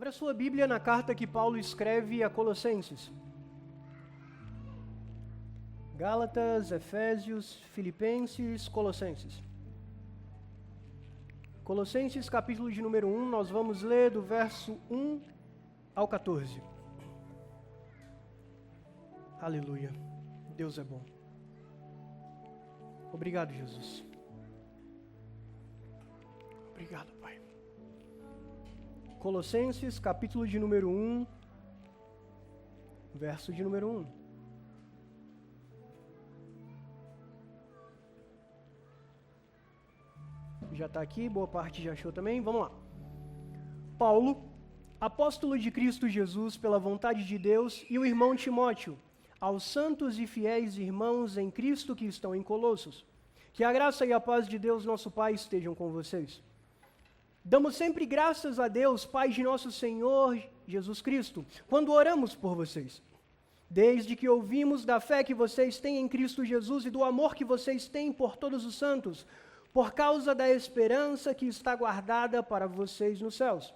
Abra sua Bíblia na carta que Paulo escreve a Colossenses. Gálatas, Efésios, Filipenses, Colossenses. Colossenses, capítulo de número 1, nós vamos ler do verso 1 ao 14. Aleluia. Deus é bom. Obrigado, Jesus. Obrigado, Pai. Colossenses, capítulo de número 1, verso de número 1. Já está aqui, boa parte já achou também. Vamos lá. Paulo, apóstolo de Cristo Jesus pela vontade de Deus, e o irmão Timóteo, aos santos e fiéis irmãos em Cristo que estão em Colossos. Que a graça e a paz de Deus, nosso Pai, estejam com vocês. Damos sempre graças a Deus, Pai de nosso Senhor Jesus Cristo, quando oramos por vocês. Desde que ouvimos da fé que vocês têm em Cristo Jesus e do amor que vocês têm por todos os santos, por causa da esperança que está guardada para vocês nos céus.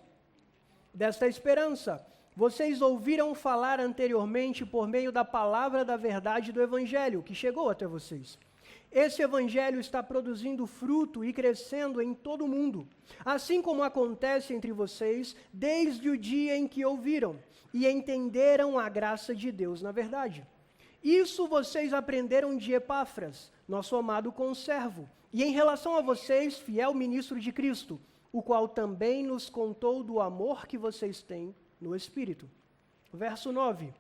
Desta esperança, vocês ouviram falar anteriormente por meio da palavra da verdade do Evangelho, que chegou até vocês. Esse Evangelho está produzindo fruto e crescendo em todo o mundo, assim como acontece entre vocês desde o dia em que ouviram e entenderam a graça de Deus na verdade. Isso vocês aprenderam de Epáfras, nosso amado conservo, e em relação a vocês, fiel ministro de Cristo, o qual também nos contou do amor que vocês têm no Espírito. Verso 9.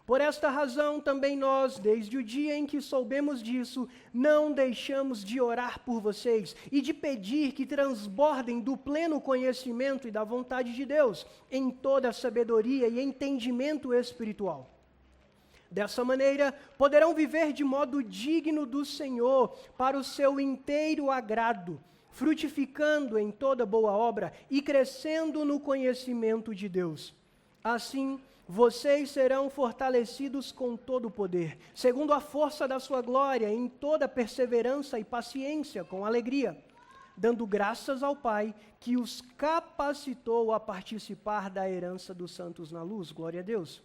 Por esta razão, também nós, desde o dia em que soubemos disso, não deixamos de orar por vocês e de pedir que transbordem do pleno conhecimento e da vontade de Deus, em toda a sabedoria e entendimento espiritual. Dessa maneira, poderão viver de modo digno do Senhor, para o seu inteiro agrado, frutificando em toda boa obra e crescendo no conhecimento de Deus. Assim, vocês serão fortalecidos com todo o poder, segundo a força da sua glória, em toda perseverança e paciência, com alegria, dando graças ao Pai, que os capacitou a participar da herança dos santos na luz. Glória a Deus.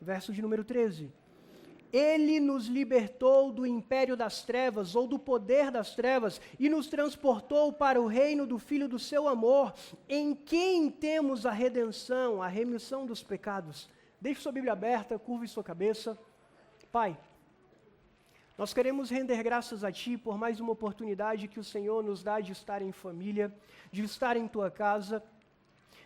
Verso de número 13. Ele nos libertou do império das trevas, ou do poder das trevas, e nos transportou para o reino do Filho do seu amor, em quem temos a redenção, a remissão dos pecados. Deixe sua Bíblia aberta, curve sua cabeça. Pai, nós queremos render graças a Ti por mais uma oportunidade que o Senhor nos dá de estar em família, de estar em Tua casa,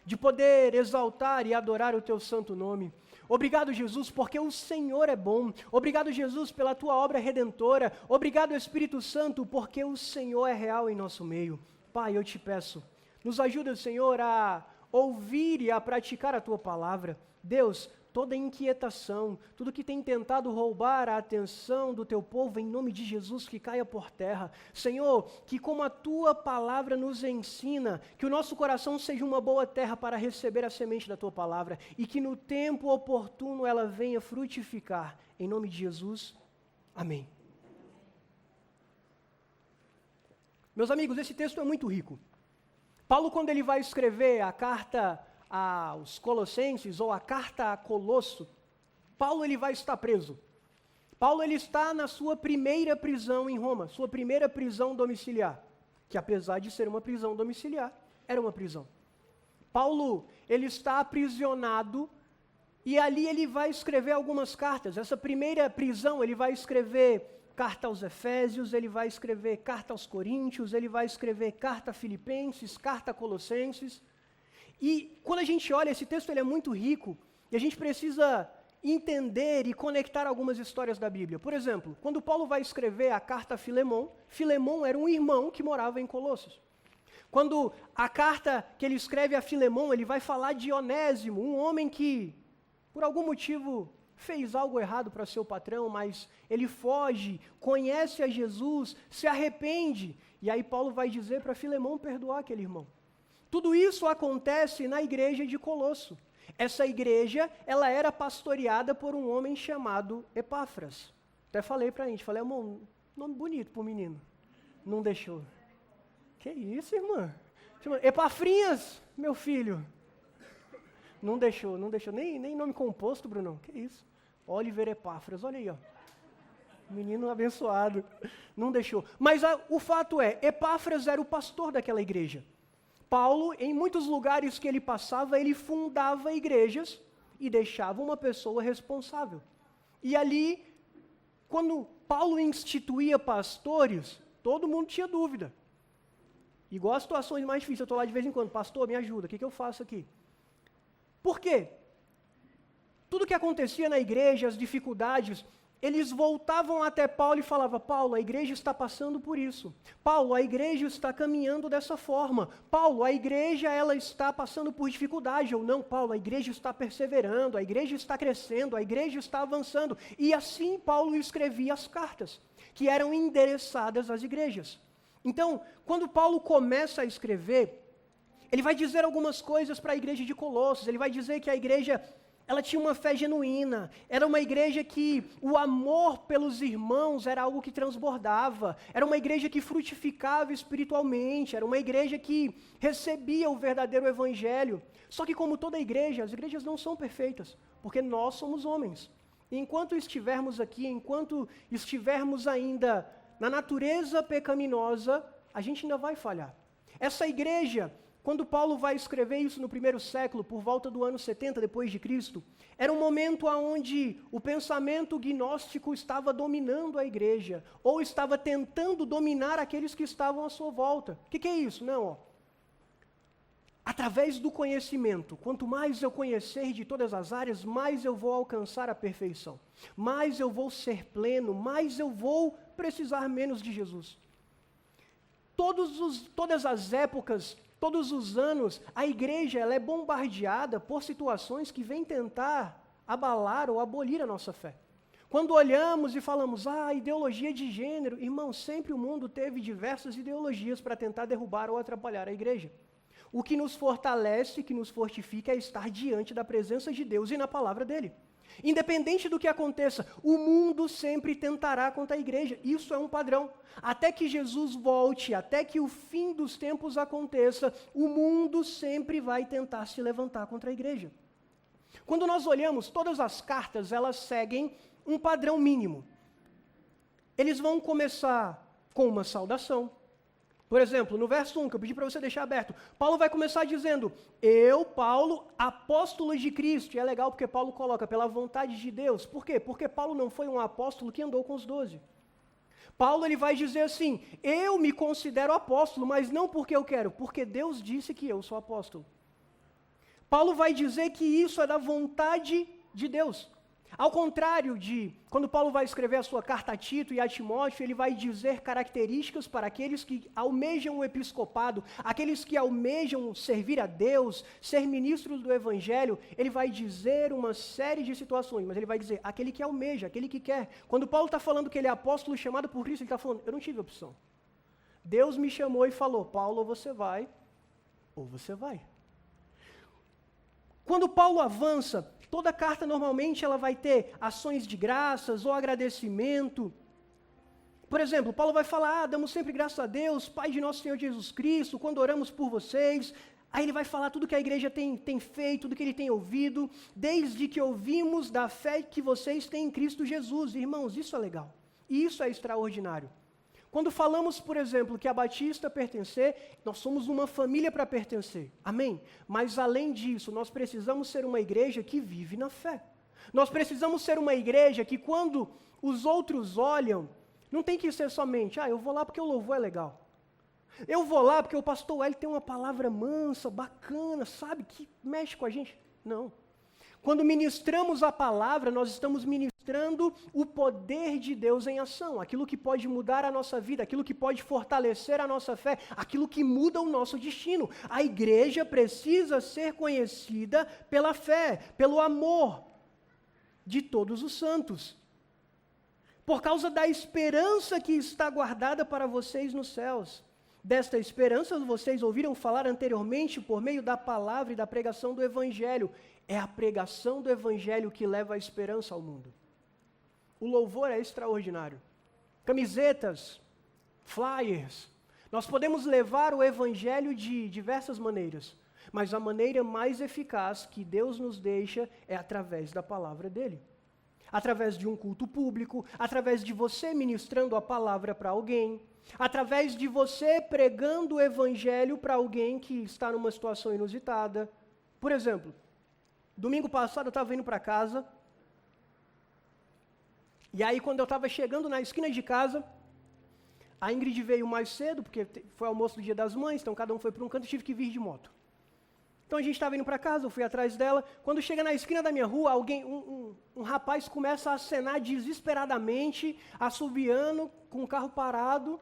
de poder exaltar e adorar o Teu santo nome. Obrigado, Jesus, porque o Senhor é bom. Obrigado, Jesus, pela Tua obra redentora. Obrigado, Espírito Santo, porque o Senhor é real em nosso meio. Pai, eu Te peço, nos ajuda, Senhor, a ouvir e a praticar a Tua palavra. Deus, toda inquietação, tudo que tem tentado roubar a atenção do Teu povo, em nome de Jesus, que caia por terra. Senhor, que como a Tua palavra nos ensina, que o nosso coração seja uma boa terra para receber a semente da Tua palavra, e que no tempo oportuno ela venha frutificar. Em nome de Jesus, amém. Meus amigos, esse texto é muito rico. Paulo, quando ele vai escrever a carta aos Colossenses, ou a carta a Colosso, Paulo ele vai estar preso. Paulo ele está na sua primeira prisão em Roma, sua primeira prisão domiciliar, que apesar de ser uma prisão domiciliar, era uma prisão. Paulo ele está aprisionado e ali ele vai escrever algumas cartas. Essa primeira prisão ele vai escrever carta aos Efésios, ele vai escrever carta aos Coríntios, ele vai escrever carta a Filipenses, carta a Colossenses. E quando a gente olha, esse texto ele é muito rico, e a gente precisa entender e conectar algumas histórias da Bíblia. Por exemplo, quando Paulo vai escrever a carta a Filemão, Filemão era um irmão que morava em Colossos. Quando a carta que ele escreve a Filemão, ele vai falar de Onésimo, um homem que, por algum motivo, fez algo errado para seu patrão, mas ele foge, conhece a Jesus, se arrepende, e aí Paulo vai dizer para Filemão perdoar aquele irmão. Tudo isso acontece na igreja de Colosso. Essa igreja, ela era pastoreada por um homem chamado Epáfras. Até falei pra gente, falei, amor, nome bonito pro menino. Não deixou. Que isso, irmã? Epafrinhas, meu filho. Não deixou. Nem nome composto, Brunão. Que isso? Oliver Epáfras, olha aí, ó. Menino abençoado. Não deixou. Mas o fato é, Epáfras era o pastor daquela igreja. Paulo, em muitos lugares que ele passava, ele fundava igrejas e deixava uma pessoa responsável. E ali, quando Paulo instituía pastores, todo mundo tinha dúvida. Igual as situações mais difíceis, eu estou lá de vez em quando, pastor, me ajuda, o que eu faço aqui? Por quê? Tudo que acontecia na igreja, as dificuldades, eles voltavam até Paulo e falavam, Paulo, a igreja está passando por isso. Paulo, a igreja está caminhando dessa forma. Paulo, a igreja ela está passando por dificuldade. Ou não, Paulo, a igreja está perseverando, a igreja está crescendo, a igreja está avançando. E assim Paulo escrevia as cartas, que eram endereçadas às igrejas. Então, quando Paulo começa a escrever, ele vai dizer algumas coisas para a igreja de Colossos. Ele vai dizer que a igreja ela tinha uma fé genuína, era uma igreja que o amor pelos irmãos era algo que transbordava, era uma igreja que frutificava espiritualmente, era uma igreja que recebia o verdadeiro evangelho. Só que como toda igreja, as igrejas não são perfeitas, porque nós somos homens. E enquanto estivermos aqui, enquanto estivermos ainda na natureza pecaminosa, a gente ainda vai falhar. Essa igreja, quando Paulo vai escrever isso no primeiro século, por volta do ano 70 depois de Cristo, era um momento onde o pensamento gnóstico estava dominando a igreja, ou estava tentando dominar aqueles que estavam à sua volta. O que é isso? Não, ó. Através do conhecimento, quanto mais eu conhecer de todas as áreas, mais eu vou alcançar a perfeição, mais eu vou ser pleno, mais eu vou precisar menos de Jesus. Todas as épocas, todos os anos, a igreja ela é bombardeada por situações que vêm tentar abalar ou abolir a nossa fé. Quando olhamos e falamos, ideologia de gênero, irmão, sempre o mundo teve diversas ideologias para tentar derrubar ou atrapalhar a igreja. O que nos fortalece, que nos fortifica é estar diante da presença de Deus e na palavra dele. Independente do que aconteça, o mundo sempre tentará contra a igreja. Isso é um padrão. Até que Jesus volte, até que o fim dos tempos aconteça, o mundo sempre vai tentar se levantar contra a igreja. Quando nós olhamos, todas as cartas, elas seguem um padrão mínimo. Eles vão começar com uma saudação. Por exemplo, no verso 1, que eu pedi para você deixar aberto, Paulo vai começar dizendo, eu, Paulo, apóstolo de Cristo. E é legal porque Paulo coloca pela vontade de Deus. Por quê? Porque Paulo não foi um apóstolo que andou com os 12. Paulo ele vai dizer assim, eu me considero apóstolo, mas não porque eu quero, porque Deus disse que eu sou apóstolo. Paulo vai dizer que isso é da vontade de Deus. Ao contrário de, quando Paulo vai escrever a sua carta a Tito e a Timóteo, ele vai dizer características para aqueles que almejam o episcopado, aqueles que almejam servir a Deus, ser ministros do Evangelho, ele vai dizer uma série de situações, mas ele vai dizer, aquele que almeja, aquele que quer. Quando Paulo está falando que ele é apóstolo chamado por Cristo, ele está falando, eu não tive opção. Deus me chamou e falou, Paulo, ou você vai, ou você vai. Quando Paulo avança, toda carta normalmente ela vai ter ações de graças ou agradecimento. Por exemplo, Paulo vai falar, damos sempre graças a Deus, Pai de nosso Senhor Jesus Cristo, quando oramos por vocês. Aí ele vai falar tudo que a igreja tem feito, tudo que ele tem ouvido, desde que ouvimos da fé que vocês têm em Cristo Jesus. Irmãos, isso é legal, e isso é extraordinário. Quando falamos, por exemplo, que a Batista pertencer, nós somos uma família para pertencer, amém? Mas além disso, nós precisamos ser uma igreja que vive na fé. Nós precisamos ser uma igreja que quando os outros olham, não tem que ser somente, eu vou lá porque o louvor é legal. Eu vou lá porque o pastor Hélio tem uma palavra mansa, bacana, sabe, que mexe com a gente. Não. Quando ministramos a palavra, nós estamos ministrando o poder de Deus em ação, aquilo que pode mudar a nossa vida, aquilo que pode fortalecer a nossa fé, aquilo que muda o nosso destino. A igreja precisa ser conhecida pela fé, pelo amor de todos os santos, por causa da esperança que está guardada para vocês nos céus. Desta esperança vocês ouviram falar anteriormente por meio da palavra e da pregação do Evangelho. É a pregação do Evangelho que leva a esperança ao mundo. O louvor é extraordinário. Camisetas, flyers. Nós podemos levar o Evangelho de diversas maneiras. Mas a maneira mais eficaz que Deus nos deixa é através da palavra dele. Através de um culto público, através de você ministrando a palavra para alguém, através de você pregando o evangelho para alguém que está numa situação inusitada. Por exemplo, domingo passado eu estava indo para casa, e aí quando eu estava chegando na esquina de casa, a Ingrid veio mais cedo, porque foi almoço do Dia das Mães, então cada um foi para um canto e tive que vir de moto. Então a gente estava indo para casa, eu fui atrás dela. Quando chega na esquina da minha rua, um rapaz começa a acenar desesperadamente, assobiando, com o carro parado.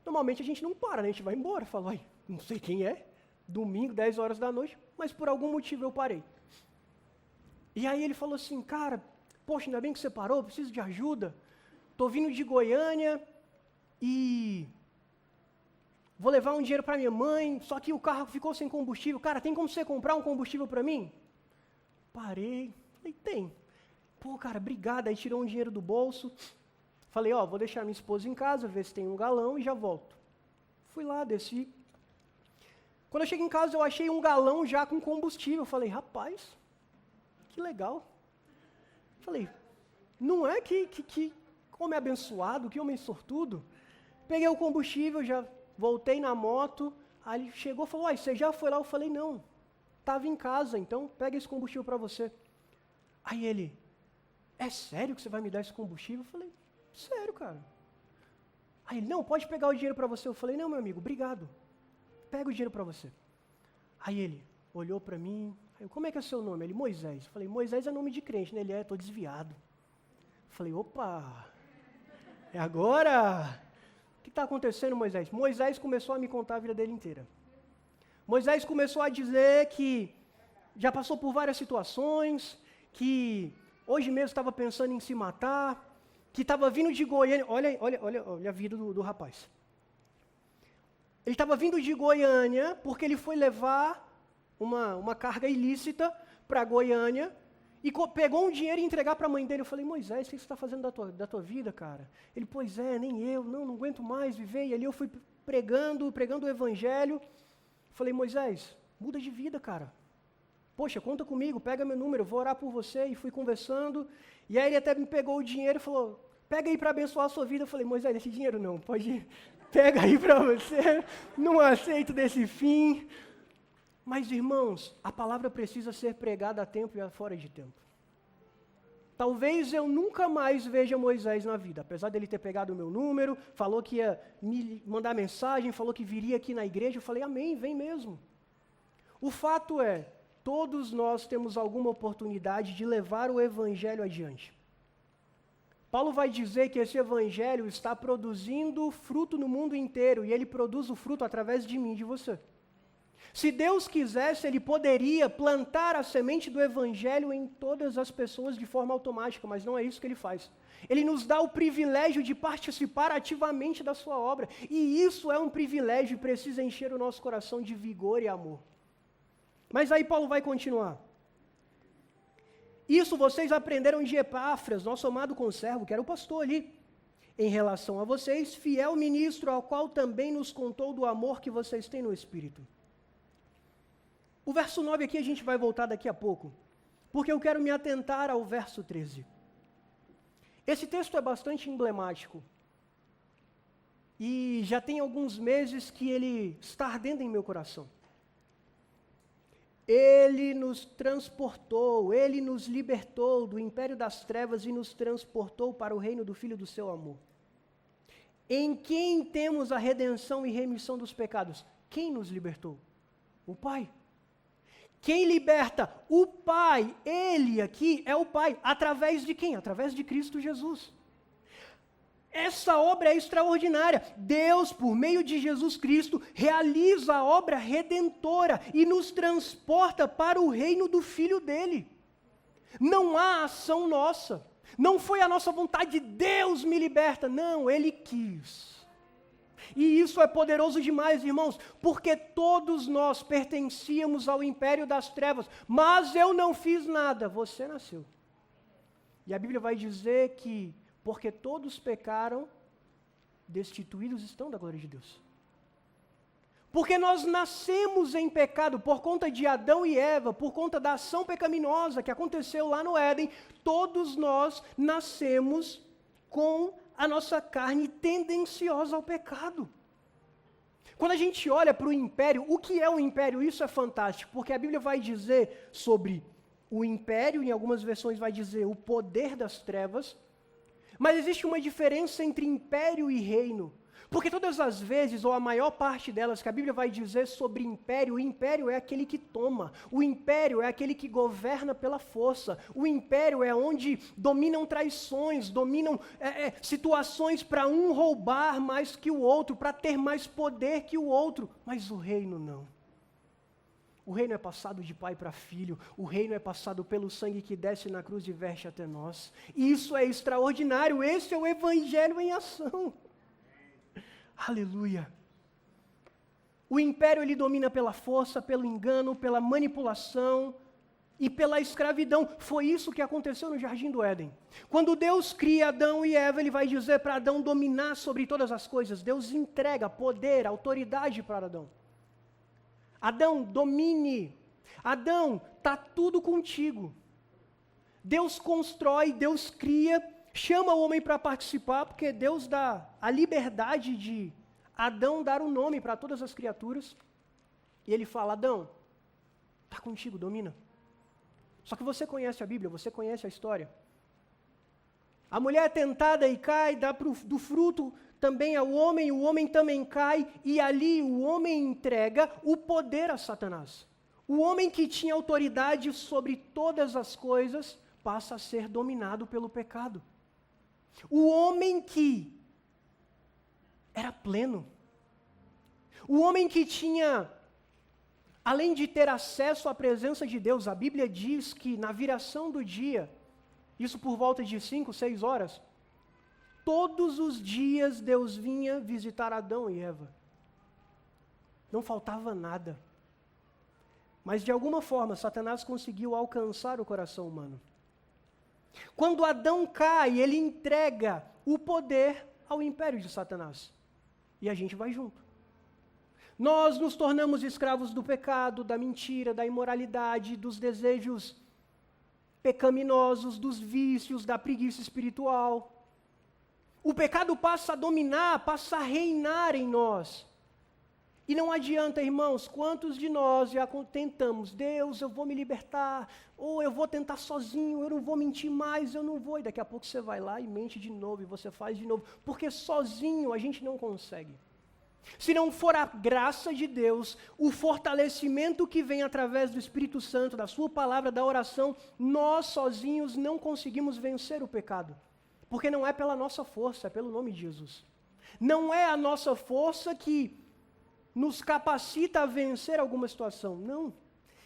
Normalmente a gente não para, né? A gente vai embora. Fala, ai, não sei quem é, domingo, 10 horas da noite, mas por algum motivo eu parei. E aí ele falou assim, cara, poxa, ainda bem que você parou, preciso de ajuda. Estou vindo de Goiânia e vou levar um dinheiro para minha mãe, só que o carro ficou sem combustível. Cara, tem como você comprar um combustível para mim? Parei, falei, tem. Pô, cara, obrigado. Aí tirou um dinheiro do bolso. Falei, ó, vou deixar minha esposa em casa, ver se tem um galão e já volto. Fui lá, desci. Quando eu cheguei em casa, eu achei um galão já com combustível. Falei, rapaz, que legal. Falei, não é que homem abençoado, que homem sortudo. Peguei o combustível, já voltei na moto, aí ele chegou e falou, você já foi lá? Eu falei, não, estava em casa, então pega esse combustível para você. Aí ele, é sério que você vai me dar esse combustível? Eu falei, sério, cara. Aí ele, não, pode pegar o dinheiro para você. Eu falei, não, meu amigo, obrigado. Pega o dinheiro para você. Aí ele olhou para mim, aí, como é que é o seu nome? Ele, Moisés. Eu falei, Moisés é nome de crente, né? Ele estou desviado. Eu falei, opa, é agora? O que está acontecendo, Moisés? Moisés começou a me contar a vida dele inteira. Moisés começou a dizer que já passou por várias situações, que hoje mesmo estava pensando em se matar, que estava vindo de Goiânia. Olha a vida do rapaz. Ele estava vindo de Goiânia porque ele foi levar uma carga ilícita para Goiânia e pegou um dinheiro e entregar para a mãe dele. Eu falei, Moisés, o que você está fazendo da tua vida, cara? Ele, pois é, nem eu, não aguento mais viver. E ali eu fui pregando o evangelho. Falei, Moisés, muda de vida, cara. Poxa, conta comigo, pega meu número, eu vou orar por você. E fui conversando. E aí ele até me pegou o dinheiro e falou, pega aí para abençoar a sua vida. Eu falei, Moisés, esse dinheiro não, pode ir. Pega aí para você, não aceito desse fim. Mas, irmãos, a palavra precisa ser pregada a tempo e fora de tempo. Talvez eu nunca mais veja Moisés na vida, apesar dele ter pegado o meu número, falou que ia me mandar mensagem, falou que viria aqui na igreja, eu falei, amém, vem mesmo. O fato é, todos nós temos alguma oportunidade de levar o evangelho adiante. Paulo vai dizer que esse evangelho está produzindo fruto no mundo inteiro, e ele produz o fruto através de mim e de você. Se Deus quisesse, Ele poderia plantar a semente do Evangelho em todas as pessoas de forma automática, mas não é isso que Ele faz. Ele nos dá o privilégio de participar ativamente da sua obra, e isso é um privilégio e precisa encher o nosso coração de vigor e amor. Mas aí Paulo vai continuar. Isso vocês aprenderam de Epáfras, nosso amado conservo, que era o pastor ali. Em relação a vocês, fiel ministro, ao qual também nos contou do amor que vocês têm no Espírito. O verso 9 aqui a gente vai voltar daqui a pouco, porque eu quero me atentar ao verso 13. Esse texto é bastante emblemático, e já tem alguns meses que ele está ardendo em meu coração. Ele nos transportou, Ele nos libertou do império das trevas e nos transportou para o reino do Filho do seu amor. Em quem temos a redenção e remissão dos pecados? Quem nos libertou? O Pai. Quem liberta? O Pai. Ele aqui é o Pai. Através de quem? Através de Cristo Jesus. Essa obra é extraordinária. Deus, por meio de Jesus Cristo, realiza a obra redentora e nos transporta para o reino do Filho dele. Não há ação nossa. Não foi a nossa vontade, Deus me liberta. Não, Ele quis. E isso é poderoso demais, irmãos, porque todos nós pertencíamos ao império das trevas, mas eu não fiz nada, você nasceu. E a Bíblia vai dizer que, porque todos pecaram, destituídos estão da glória de Deus. Porque nós nascemos em pecado por conta de Adão e Eva, por conta da ação pecaminosa que aconteceu lá no Éden. Todos nós nascemos com a nossa carne tendenciosa ao pecado. Quando a gente olha para o império, o que é o império? Isso é fantástico, porque a Bíblia vai dizer sobre o império, em algumas versões vai dizer o poder das trevas, mas existe uma diferença entre império e reino. Porque todas as vezes, ou a maior parte delas, que a Bíblia vai dizer sobre império, o império é aquele que toma, o império é aquele que governa pela força, o império é onde dominam traições, dominam situações para um roubar mais que o outro, para ter mais poder que o outro, mas o reino não. O reino é passado de pai para filho, o reino é passado pelo sangue que desce na cruz e verte até nós. E isso é extraordinário, esse é o evangelho em ação. Aleluia. O império ele domina pela força, pelo engano, pela manipulação e pela escravidão. Foi isso que aconteceu no Jardim do Éden. Quando Deus cria Adão e Eva, ele vai dizer para Adão dominar sobre todas as coisas. Deus entrega poder, autoridade para Adão. Adão, domine. Adão, está tudo contigo. Deus constrói, Deus cria, chama o homem para participar, porque Deus dá a liberdade de Adão dar um nome para todas as criaturas. E ele fala, Adão, está contigo, domina. Só que você conhece a Bíblia, você conhece a história. A mulher é tentada e cai, dá do fruto também ao homem, o homem também cai, e ali o homem entrega o poder a Satanás. O homem que tinha autoridade sobre todas as coisas passa a ser dominado pelo pecado. O homem que era pleno, o homem que tinha, além de ter acesso à presença de Deus, a Bíblia diz que na viração do dia, isso por volta de 5, 6 horas, todos os dias Deus vinha visitar Adão e Eva. Não faltava nada. Mas de alguma forma, Satanás conseguiu alcançar o coração humano. Quando Adão cai, ele entrega o poder ao império de Satanás. E a gente vai junto. Nós nos tornamos escravos do pecado, da mentira, da imoralidade, dos desejos pecaminosos, dos vícios, da preguiça espiritual. O pecado passa a dominar, passa a reinar em nós. E não adianta, irmãos, quantos de nós já tentamos, Deus, eu vou me libertar, ou eu vou tentar sozinho, eu não vou mentir mais, eu não vou, e daqui a pouco você vai lá e mente de novo, e você faz de novo, porque sozinho a gente não consegue. Se não for a graça de Deus, o fortalecimento que vem através do Espírito Santo, da sua palavra, da oração, nós sozinhos não conseguimos vencer o pecado. Porque não é pela nossa força, é pelo nome de Jesus. Não é a nossa força que nos capacita a vencer alguma situação, não.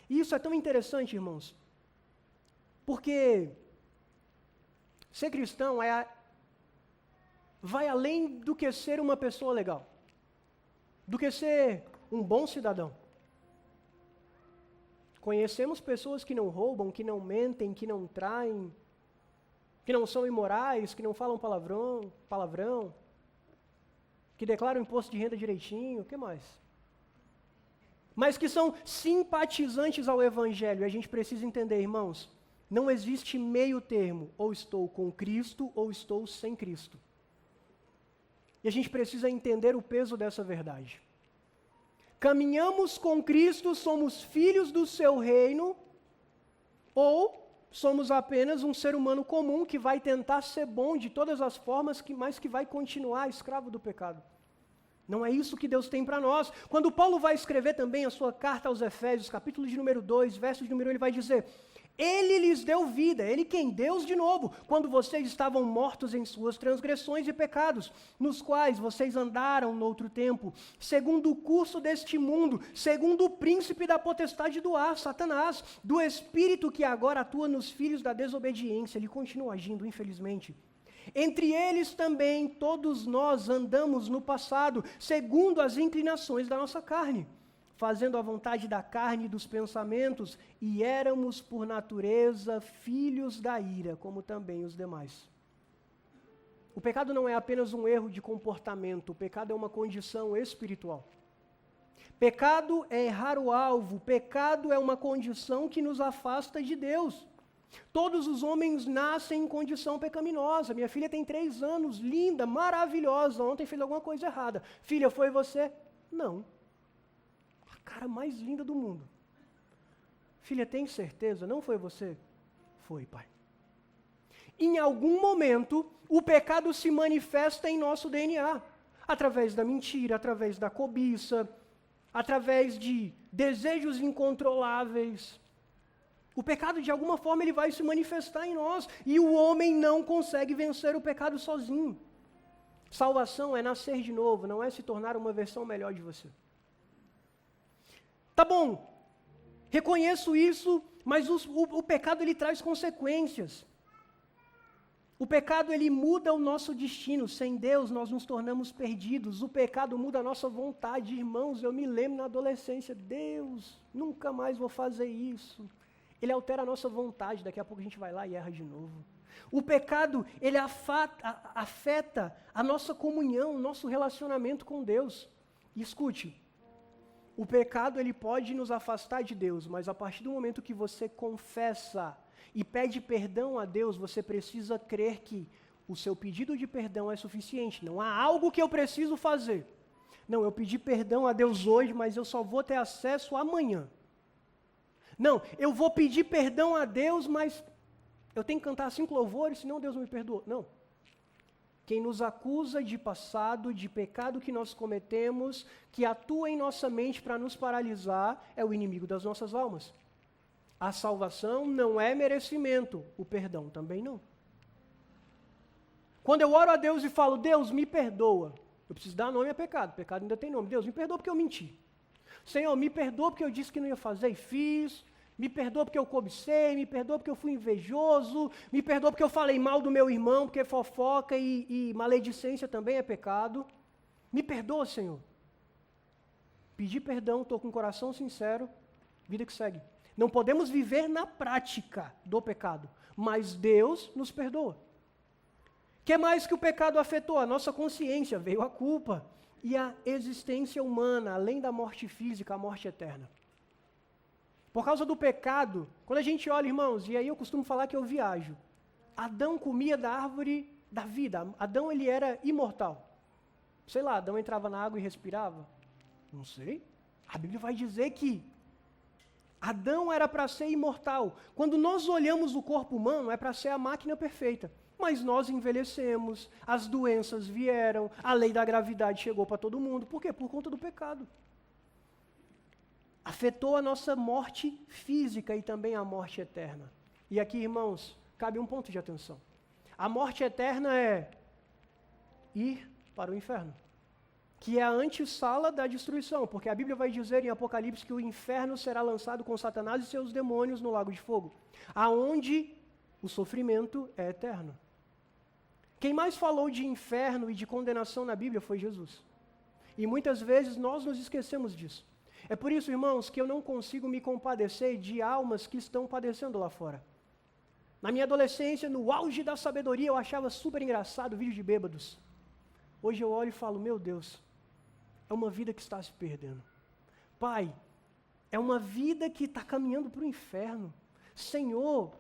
E isso é tão interessante, irmãos, porque ser cristão vai além do que ser uma pessoa legal, do que ser um bom cidadão. Conhecemos pessoas que não roubam, que não mentem, que não traem, que não são imorais, que não falam palavrão, que declaram imposto de renda direitinho, o que mais? Mas que são simpatizantes ao Evangelho. E a gente precisa entender, irmãos, não existe meio termo, ou estou com Cristo, ou estou sem Cristo. E a gente precisa entender o peso dessa verdade. Caminhamos com Cristo, somos filhos do seu reino, ou somos apenas um ser humano comum que vai tentar ser bom de todas as formas, mas que vai continuar escravo do pecado. Não é isso que Deus tem para nós. Quando Paulo vai escrever também a sua carta aos Efésios, capítulo de número 2, verso de número 1, ele vai dizer, Ele lhes deu vida, Ele quem? Deus de novo, quando vocês estavam mortos em suas transgressões e pecados, nos quais vocês andaram no outro tempo, segundo o curso deste mundo, segundo o príncipe da potestade do ar, Satanás, do espírito que agora atua nos filhos da desobediência, ele continua agindo, infelizmente. Entre eles também todos nós andamos no passado, segundo as inclinações da nossa carne, fazendo a vontade da carne e dos pensamentos, e éramos por natureza filhos da ira, como também os demais. O pecado não é apenas um erro de comportamento, o pecado é uma condição espiritual. Pecado é errar o alvo, pecado é uma condição que nos afasta de Deus. Todos os homens nascem em condição pecaminosa. Minha filha tem 3 anos, linda, maravilhosa. Ontem fez alguma coisa errada. Filha, foi você? Não. A cara mais linda do mundo. Filha, tem certeza? Não foi você? Foi, pai. Em algum momento, o pecado se manifesta em nosso DNA. Através da mentira, através da cobiça, através de desejos incontroláveis. O pecado, de alguma forma, ele vai se manifestar em nós. E o homem não consegue vencer o pecado sozinho. Salvação é nascer de novo, não é se tornar uma versão melhor de você. Tá bom, reconheço isso, mas o pecado, ele traz consequências. O pecado, ele muda o nosso destino. Sem Deus, nós nos tornamos perdidos. O pecado muda a nossa vontade. Irmãos, eu me lembro na adolescência, Deus, nunca mais vou fazer isso. Ele altera a nossa vontade, daqui a pouco a gente vai lá e erra de novo. O pecado, ele afeta a nossa comunhão, o nosso relacionamento com Deus. E escute, o pecado, ele pode nos afastar de Deus, mas a partir do momento que você confessa e pede perdão a Deus, você precisa crer que o seu pedido de perdão é suficiente. Não há algo que eu preciso fazer. Não, eu pedi perdão a Deus hoje, mas eu só vou ter acesso amanhã. Não, eu vou pedir perdão a Deus, mas eu tenho que cantar 5 louvores, senão Deus não me perdoa. Não. Quem nos acusa de passado, de pecado que nós cometemos, que atua em nossa mente para nos paralisar, é o inimigo das nossas almas. A salvação não é merecimento, o perdão também não. Quando eu oro a Deus e falo, Deus, me perdoa, eu preciso dar nome a pecado, pecado ainda tem nome. Deus, me perdoa porque eu menti. Senhor, me perdoa porque eu disse que não ia fazer e fiz. Me perdoa porque eu cobicei, me perdoa porque eu fui invejoso, me perdoa porque eu falei mal do meu irmão, porque fofoca e maledicência também é pecado. Me perdoa, Senhor. Pedi perdão, estou com o coração sincero, vida que segue. Não podemos viver na prática do pecado, mas Deus nos perdoa. O que mais que o pecado afetou? A nossa consciência, veio a culpa e a existência humana, além da morte física, a morte eterna. Por causa do pecado, quando a gente olha, irmãos, e aí eu costumo falar que eu viajo, Adão comia da árvore da vida. Adão, ele era imortal. Sei lá, Adão entrava na água e respirava? Não sei. A Bíblia vai dizer que Adão era para ser imortal. Quando nós olhamos o corpo humano, é para ser a máquina perfeita. Mas nós envelhecemos, as doenças vieram, a lei da gravidade chegou para todo mundo. Por quê? Por conta do pecado. Afetou a nossa morte física e também a morte eterna. E aqui, irmãos, cabe um ponto de atenção. A morte eterna é ir para o inferno, que é a antessala da destruição, porque a Bíblia vai dizer em Apocalipse que o inferno será lançado com Satanás e seus demônios no lago de fogo, aonde o sofrimento é eterno. Quem mais falou de inferno e de condenação na Bíblia foi Jesus. E muitas vezes nós nos esquecemos disso. É por isso, irmãos, que eu não consigo me compadecer de almas que estão padecendo lá fora. Na minha adolescência, no auge da sabedoria, eu achava super engraçado vídeo de bêbados. Hoje eu olho e falo, meu Deus, é uma vida que está se perdendo. Pai, é uma vida que está caminhando para o inferno. Senhor,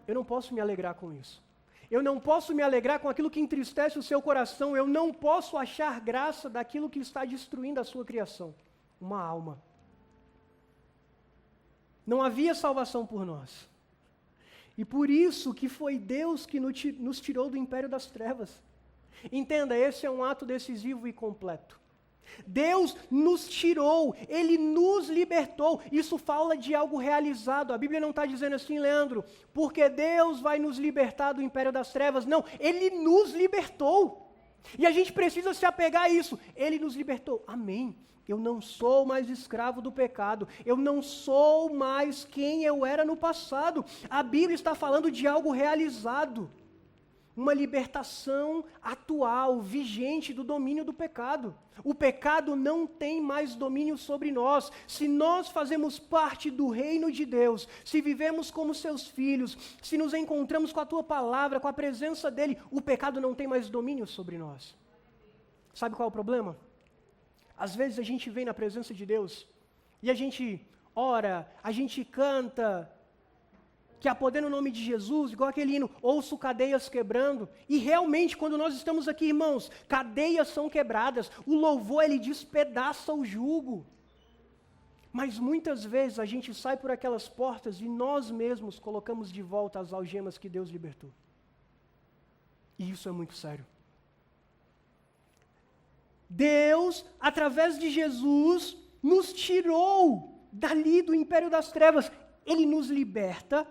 eu não posso me alegrar com isso. Eu não posso me alegrar com aquilo que entristece o seu coração. Eu não posso achar graça daquilo que está destruindo a sua criação. Uma alma. Não havia salvação por nós. E por isso que foi Deus que nos tirou do império das trevas. Entenda, esse é um ato decisivo e completo. Deus nos tirou, Ele nos libertou. Isso fala de algo realizado. A Bíblia não está dizendo assim, Leandro, porque Deus vai nos libertar do império das trevas. Não, Ele nos libertou. E a gente precisa se apegar a isso. Ele nos libertou. Amém. Eu não sou mais escravo do pecado. Eu não sou mais quem eu era no passado. A Bíblia está falando de algo realizado. Uma libertação atual, vigente do domínio do pecado. O pecado não tem mais domínio sobre nós. Se nós fazemos parte do reino de Deus, se vivemos como seus filhos, se nos encontramos com a tua palavra, com a presença dele, o pecado não tem mais domínio sobre nós. Sabe qual é o problema? Às vezes a gente vem na presença de Deus e a gente ora, a gente canta, que há poder no nome de Jesus, igual aquele hino, ouço cadeias quebrando, e realmente quando nós estamos aqui, irmãos, cadeias são quebradas, o louvor ele despedaça o jugo, mas muitas vezes a gente sai por aquelas portas e nós mesmos colocamos de volta as algemas que Deus libertou, e isso é muito sério. Deus, através de Jesus, nos tirou dali do império das trevas, Ele nos liberta,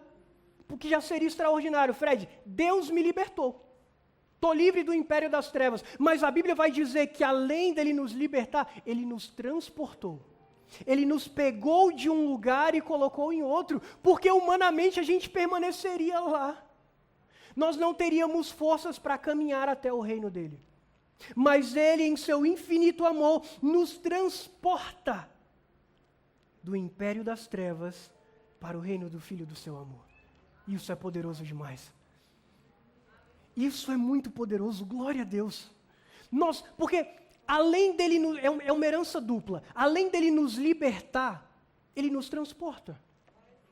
porque já seria extraordinário. Fred, Deus me libertou. Estou livre do império das trevas. Mas a Bíblia vai dizer que além dele nos libertar, Ele nos transportou. Ele nos pegou de um lugar e colocou em outro, porque humanamente a gente permaneceria lá. Nós não teríamos forças para caminhar até o reino dele. Mas Ele, em seu infinito amor, nos transporta do império das trevas para o reino do Filho do seu amor. Isso é poderoso demais. Isso é muito poderoso, glória a Deus. Porque além dele, é uma herança dupla, além dele nos libertar, ele nos transporta.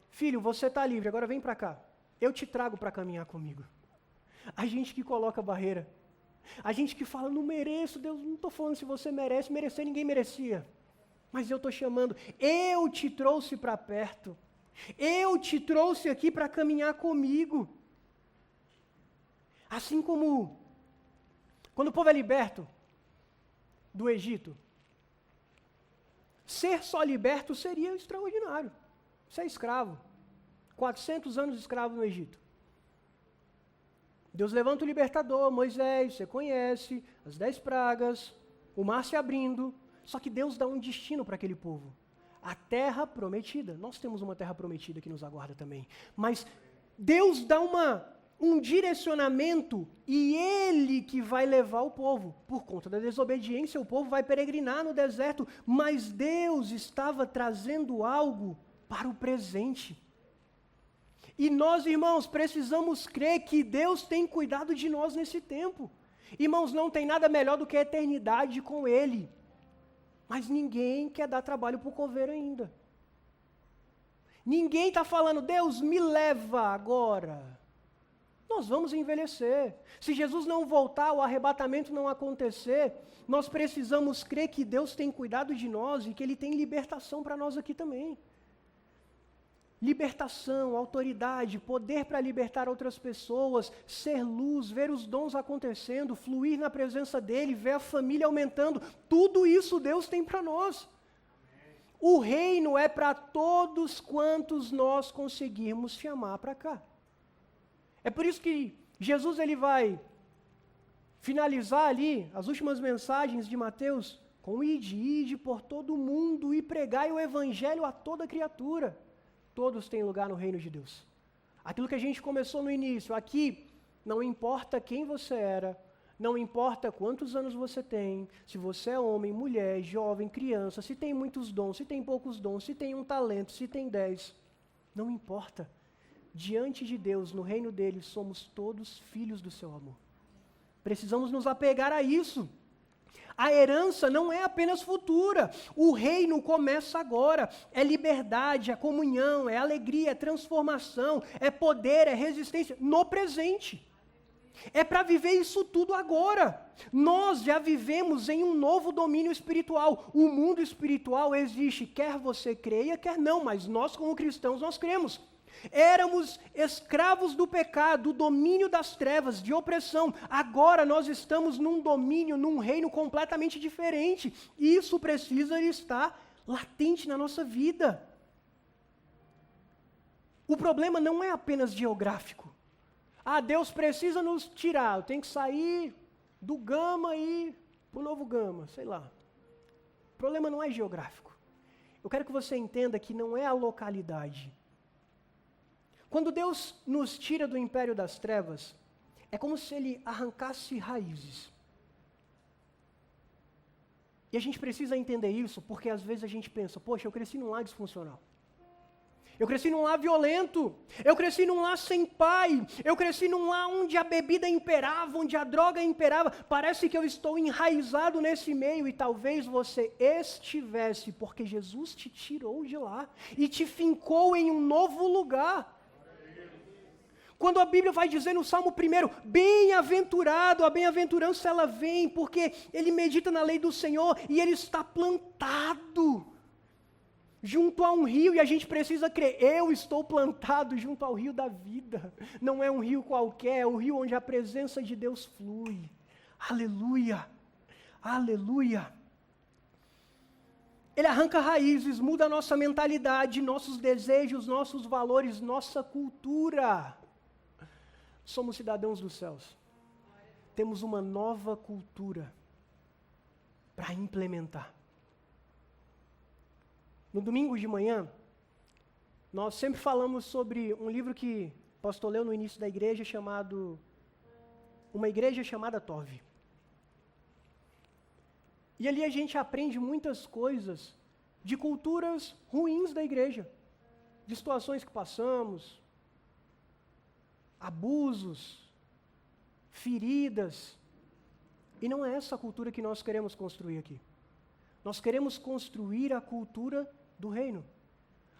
Filho, você está livre, agora vem para cá. Eu te trago para caminhar comigo. A gente que coloca barreira, a gente que fala, não mereço, Deus, não estou falando se você merece, merecer ninguém merecia. Mas eu estou chamando, eu te trouxe para perto. Eu te trouxe aqui para caminhar comigo. Assim como quando o povo é liberto do Egito, ser só liberto seria extraordinário. Ser escravo. 400 anos escravo no Egito. Deus levanta o libertador, Moisés, você conhece, as 10 pragas, o mar se abrindo. Só que Deus dá um destino para aquele povo. A terra prometida. Nós temos uma terra prometida que nos aguarda também. Mas Deus dá um direcionamento e Ele que vai levar o povo. Por conta da desobediência, o povo vai peregrinar no deserto. Mas Deus estava trazendo algo para o presente. E nós, irmãos, precisamos crer que Deus tem cuidado de nós nesse tempo. Irmãos, não tem nada melhor do que a eternidade com Ele. Mas ninguém quer dar trabalho para o coveiro ainda. Ninguém está falando, Deus me leva agora. Nós vamos envelhecer. Se Jesus não voltar, o arrebatamento não acontecer, nós precisamos crer que Deus tem cuidado de nós e que Ele tem libertação para nós aqui também. Libertação, autoridade, poder para libertar outras pessoas, ser luz, ver os dons acontecendo, fluir na presença dEle, ver a família aumentando, tudo isso Deus tem para nós. O reino é para todos quantos nós conseguirmos chamar para cá. É por isso que Jesus ele vai finalizar ali as últimas mensagens de Mateus com ide por todo o mundo e pregai o evangelho a toda criatura. Todos têm lugar no reino de Deus. Aquilo que a gente começou no início, aqui, não importa quem você era, não importa quantos anos você tem, se você é homem, mulher, jovem, criança, se tem muitos dons, se tem poucos dons, se tem um talento, se tem 10, não importa. Diante de Deus, no reino dele, somos todos filhos do seu amor. Precisamos nos apegar a isso. A herança não é apenas futura, o reino começa agora, é liberdade, é comunhão, é alegria, é transformação, é poder, é resistência, no presente. É para viver isso tudo agora. Nós já vivemos em um novo domínio espiritual, o mundo espiritual existe, quer você creia, quer não, mas nós como cristãos nós cremos. Éramos escravos do pecado, do domínio das trevas, de opressão. Agora nós estamos num domínio, num reino completamente diferente. E isso precisa estar latente na nossa vida. O problema não é apenas geográfico. Ah, Deus precisa nos tirar, eu tenho que sair do Gama e ir para o novo Gama, sei lá. O problema não é geográfico. Eu quero que você entenda que não é a localidade. Quando Deus nos tira do império das trevas, é como se Ele arrancasse raízes. E a gente precisa entender isso, porque às vezes a gente pensa, poxa, eu cresci num lar disfuncional. Eu cresci num lar violento. Eu cresci num lar sem pai. Eu cresci num lar onde a bebida imperava, onde a droga imperava. Parece que eu estou enraizado nesse meio e talvez você estivesse, porque Jesus te tirou de lá e te fincou em um novo lugar. Quando a Bíblia vai dizer no Salmo 1, bem-aventurado, a bem-aventurança ela vem porque ele medita na lei do Senhor e ele está plantado junto a um rio, e a gente precisa crer, eu estou plantado junto ao rio da vida. Não é um rio qualquer, é o rio onde a presença de Deus flui. Aleluia, aleluia. Ele arranca raízes, muda a nossa mentalidade, nossos desejos, nossos valores, nossa cultura. Somos cidadãos dos céus. Temos uma nova cultura para implementar. No domingo de manhã, nós sempre falamos sobre um livro que o pastor leu no início da igreja, chamado Uma Igreja Chamada Tove. E ali a gente aprende muitas coisas de culturas ruins da igreja, de situações que passamos, abusos, feridas. E não é essa a cultura que nós queremos construir aqui. Nós queremos construir a cultura do reino,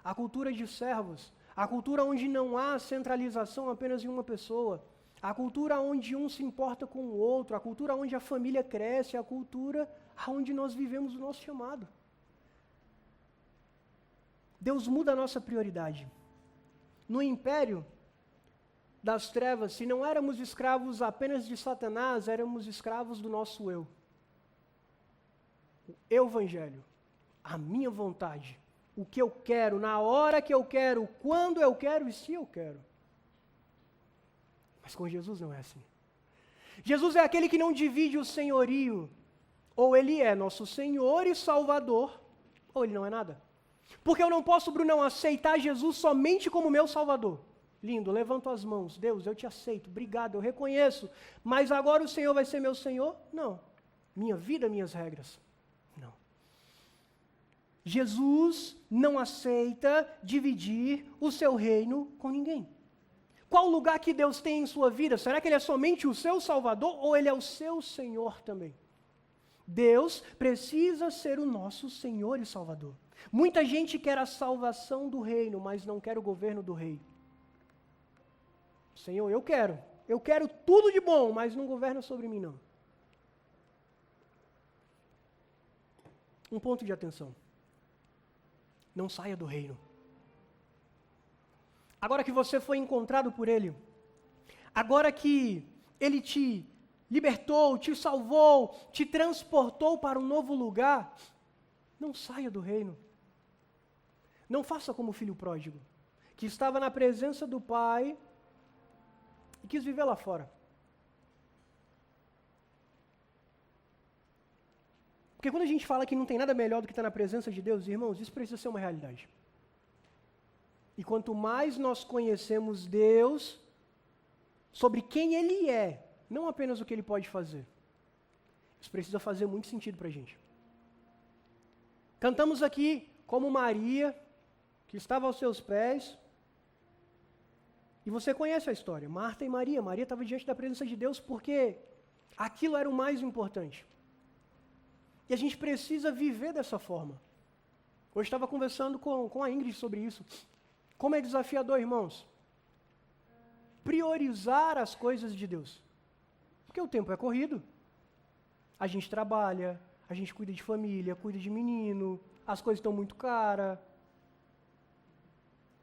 a cultura de servos, a cultura onde não há centralização apenas em uma pessoa, a cultura onde um se importa com o outro, a cultura onde a família cresce, a cultura onde nós vivemos o nosso chamado. Deus muda a nossa prioridade. No império das trevas, se não éramos escravos apenas de Satanás, éramos escravos do nosso eu. O evangelho, a minha vontade, o que eu quero, na hora que eu quero, quando eu quero e se eu quero. Mas com Jesus não é assim. Jesus é aquele que não divide o senhorio. Ou ele é nosso Senhor e Salvador, ou ele não é nada. Porque eu não posso, Brunão, aceitar Jesus somente como meu Salvador. Lindo, levanto as mãos. Deus, eu te aceito, obrigado, eu reconheço. Mas agora o Senhor vai ser meu Senhor? Não. Minha vida, minhas regras. Não. Jesus não aceita dividir o seu reino com ninguém. Qual lugar que Deus tem em sua vida? Será que Ele é somente o seu Salvador ou Ele é o seu Senhor também? Deus precisa ser o nosso Senhor e Salvador. Muita gente quer a salvação do reino, mas não quer o governo do rei. Senhor, eu quero tudo de bom, mas não governa sobre mim não. Um ponto de atenção. Não saia do reino. Agora que você foi encontrado por Ele, agora que Ele te libertou, te salvou, te transportou para um novo lugar, não saia do reino. Não faça como o filho pródigo, que estava na presença do Pai e quis viver lá fora. Porque quando a gente fala que não tem nada melhor do que estar na presença de Deus, irmãos, isso precisa ser uma realidade. E quanto mais nós conhecemos Deus, sobre quem Ele é, não apenas o que Ele pode fazer, isso precisa fazer muito sentido para a gente. Cantamos aqui como Maria, que estava aos seus pés, e você conhece a história, Marta e Maria. Maria estava diante da presença de Deus porque aquilo era o mais importante. E a gente precisa viver dessa forma. Hoje estava conversando com a Ingrid sobre isso. Como é desafiador, irmãos, priorizar as coisas de Deus. Porque o tempo é corrido. A gente trabalha, a gente cuida de família, cuida de menino, as coisas estão muito caras.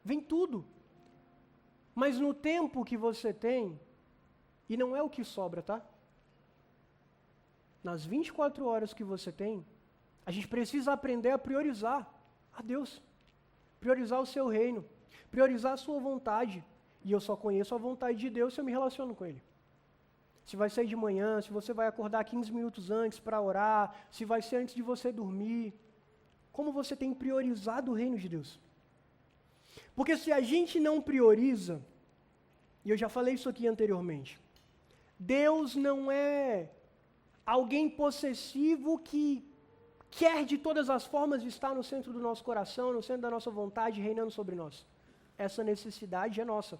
Vem tudo. Mas no tempo que você tem, e não é o que sobra, tá? Nas 24 horas que você tem, a gente precisa aprender a priorizar a Deus. Priorizar o seu reino. Priorizar a sua vontade. E eu só conheço a vontade de Deus se eu me relaciono com Ele. Se vai ser de manhã, se você vai acordar 15 minutos antes para orar, se vai ser antes de você dormir. Como você tem priorizado o reino de Deus? Porque se a gente não prioriza, e eu já falei isso aqui anteriormente, Deus não é alguém possessivo que quer de todas as formas estar no centro do nosso coração, no centro da nossa vontade, reinando sobre nós. essa necessidade é nossa.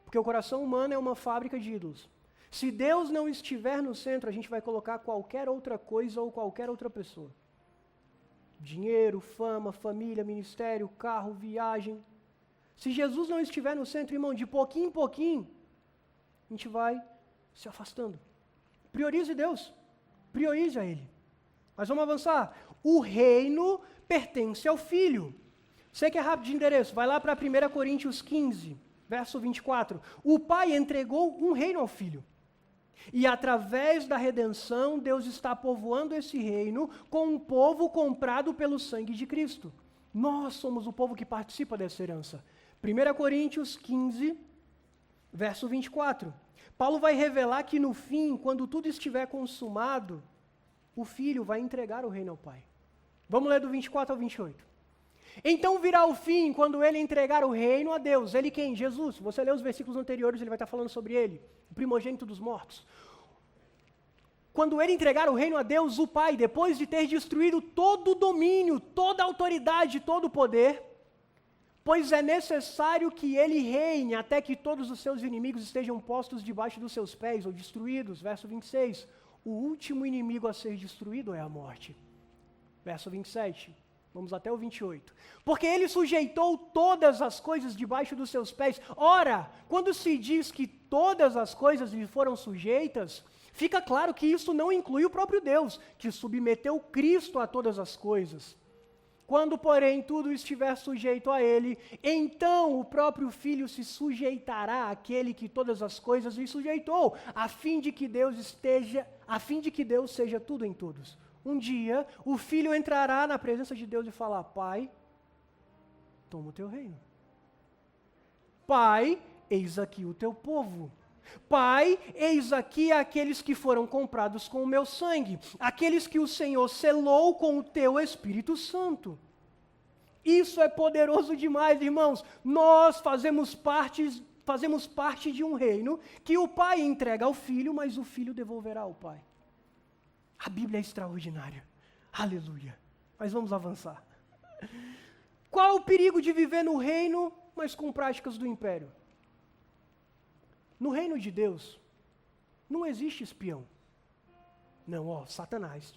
Porque o coração humano é uma fábrica de ídolos. Se Deus não estiver no centro, a gente vai colocar qualquer outra coisa ou qualquer outra pessoa. Dinheiro, fama, família, ministério, carro, viagem. Se Jesus não estiver no centro, irmão, de pouquinho em pouquinho, a gente vai se afastando. Priorize Deus. Priorize a Ele. Mas vamos avançar. O reino pertence ao Filho. Você que é rápido de endereço, vai lá para 1 Coríntios 15, verso 24. O Pai entregou um reino ao Filho. E através da redenção, Deus está povoando esse reino com um povo comprado pelo sangue de Cristo. Nós somos o povo que participa dessa herança. 1 Coríntios 15, verso 24. Paulo vai revelar que no fim, quando tudo estiver consumado, o Filho vai entregar o reino ao Pai. Vamos ler do 24 ao 28. Então virá o fim, quando ele entregar o reino a Deus. Ele quem? Jesus. Se você ler os versículos anteriores, ele vai estar falando sobre ele, o primogênito dos mortos. Quando ele entregar o reino a Deus, o Pai, depois de ter destruído todo o domínio, toda a autoridade, todo o poder, pois é necessário que ele reine até que todos os seus inimigos estejam postos debaixo dos seus pés, ou destruídos. Verso 26. O último inimigo a ser destruído é a morte. Verso 27. Vamos até o 28. Porque ele sujeitou todas as coisas debaixo dos seus pés. Ora, quando se diz que todas as coisas lhe foram sujeitas, fica claro que isso não inclui o próprio Deus, que submeteu Cristo a todas as coisas. Quando, porém, tudo estiver sujeito a ele, então o próprio Filho se sujeitará àquele que todas as coisas lhe sujeitou, a fim de que Deus seja tudo em todos. Um dia, o Filho entrará na presença de Deus e falar: Pai, toma o teu reino. Pai, eis aqui o teu povo. Pai, eis aqui aqueles que foram comprados com o meu sangue, aqueles que o Senhor selou com o teu Espírito Santo. Isso é poderoso demais, irmãos. Nós fazemos parte de um reino que o Pai entrega ao Filho, mas o Filho devolverá ao Pai. A Bíblia é extraordinária. Aleluia. Mas vamos avançar. Qual o perigo de viver no reino, mas com práticas do império? No reino de Deus, não existe espião. Não, Satanás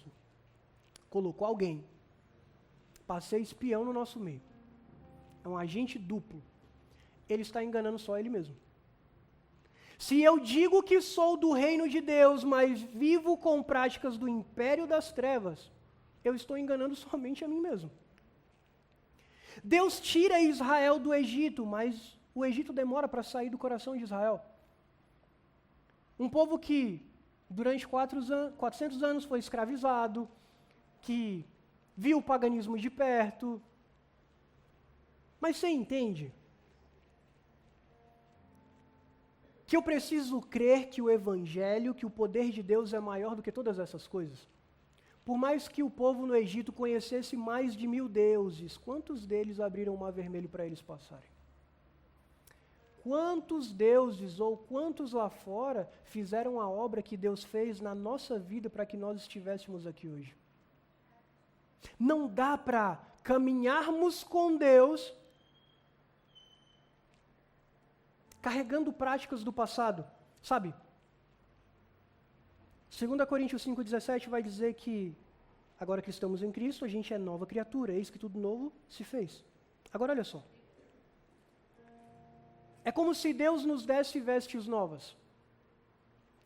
colocou alguém para ser espião no nosso meio. É um agente duplo. Ele está enganando só ele mesmo. Se eu digo que sou do reino de Deus, mas vivo com práticas do império das trevas, eu estou enganando somente a mim mesmo. Deus tira Israel do Egito, mas o Egito demora para sair do coração de Israel. Um povo que durante 400 anos foi escravizado, que viu o paganismo de perto. Mas você entende que eu preciso crer que o Evangelho, que o poder de Deus é maior do que todas essas coisas? Por mais que o povo no Egito conhecesse mais de 1000 deuses, quantos deles abriram o mar vermelho para eles passarem? Quantos deuses ou quantos lá fora fizeram a obra que Deus fez na nossa vida para que nós estivéssemos aqui hoje? Não dá para caminharmos com Deus carregando práticas do passado, sabe? 2 Coríntios 5,17 vai dizer que agora que estamos em Cristo, a gente é nova criatura, eis que tudo novo se fez. Agora olha só. É como se Deus nos desse vestes novas.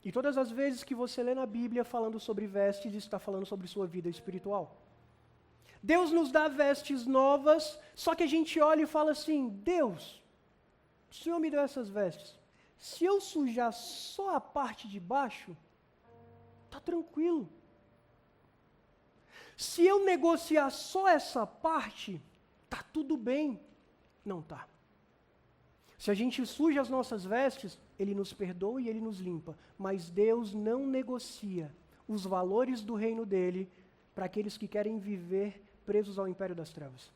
E todas as vezes que você lê na Bíblia falando sobre vestes, está falando sobre sua vida espiritual. Deus nos dá vestes novas, só que a gente olha e fala assim: Deus, o Senhor me deu essas vestes. Se eu sujar só a parte de baixo, está tranquilo. Se eu negociar só essa parte, está tudo bem. Não está. Se a gente suja as nossas vestes, Ele nos perdoa e Ele nos limpa. Mas Deus não negocia os valores do reino dEle para aqueles que querem viver presos ao império das trevas.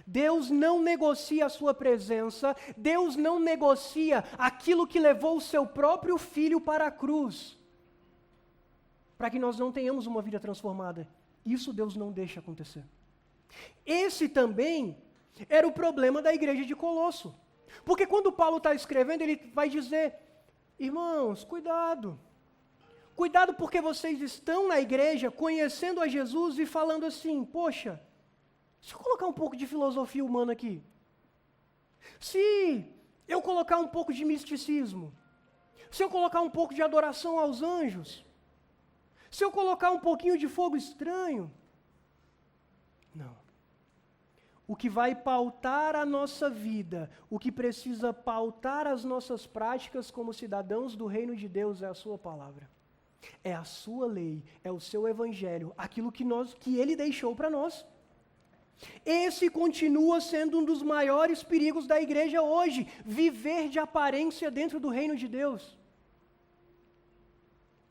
Deus não negocia a sua presença, Deus não negocia aquilo que levou o seu próprio Filho para a cruz, para que nós não tenhamos uma vida transformada. Isso Deus não deixa acontecer. Esse também era o problema da igreja de Colosso. Porque quando Paulo está escrevendo, ele vai dizer, irmãos, cuidado. Cuidado porque vocês estão na igreja conhecendo a Jesus e falando assim, poxa, se eu colocar um pouco de filosofia humana aqui, se eu colocar um pouco de misticismo, se eu colocar um pouco de adoração aos anjos, se eu colocar um pouquinho de fogo estranho, não. O que vai pautar a nossa vida, o que precisa pautar as nossas práticas como cidadãos do reino de Deus é a sua palavra. É a sua lei, é o seu evangelho, aquilo que ele deixou para nós. Esse continua sendo um dos maiores perigos da igreja hoje, viver de aparência dentro do reino de Deus.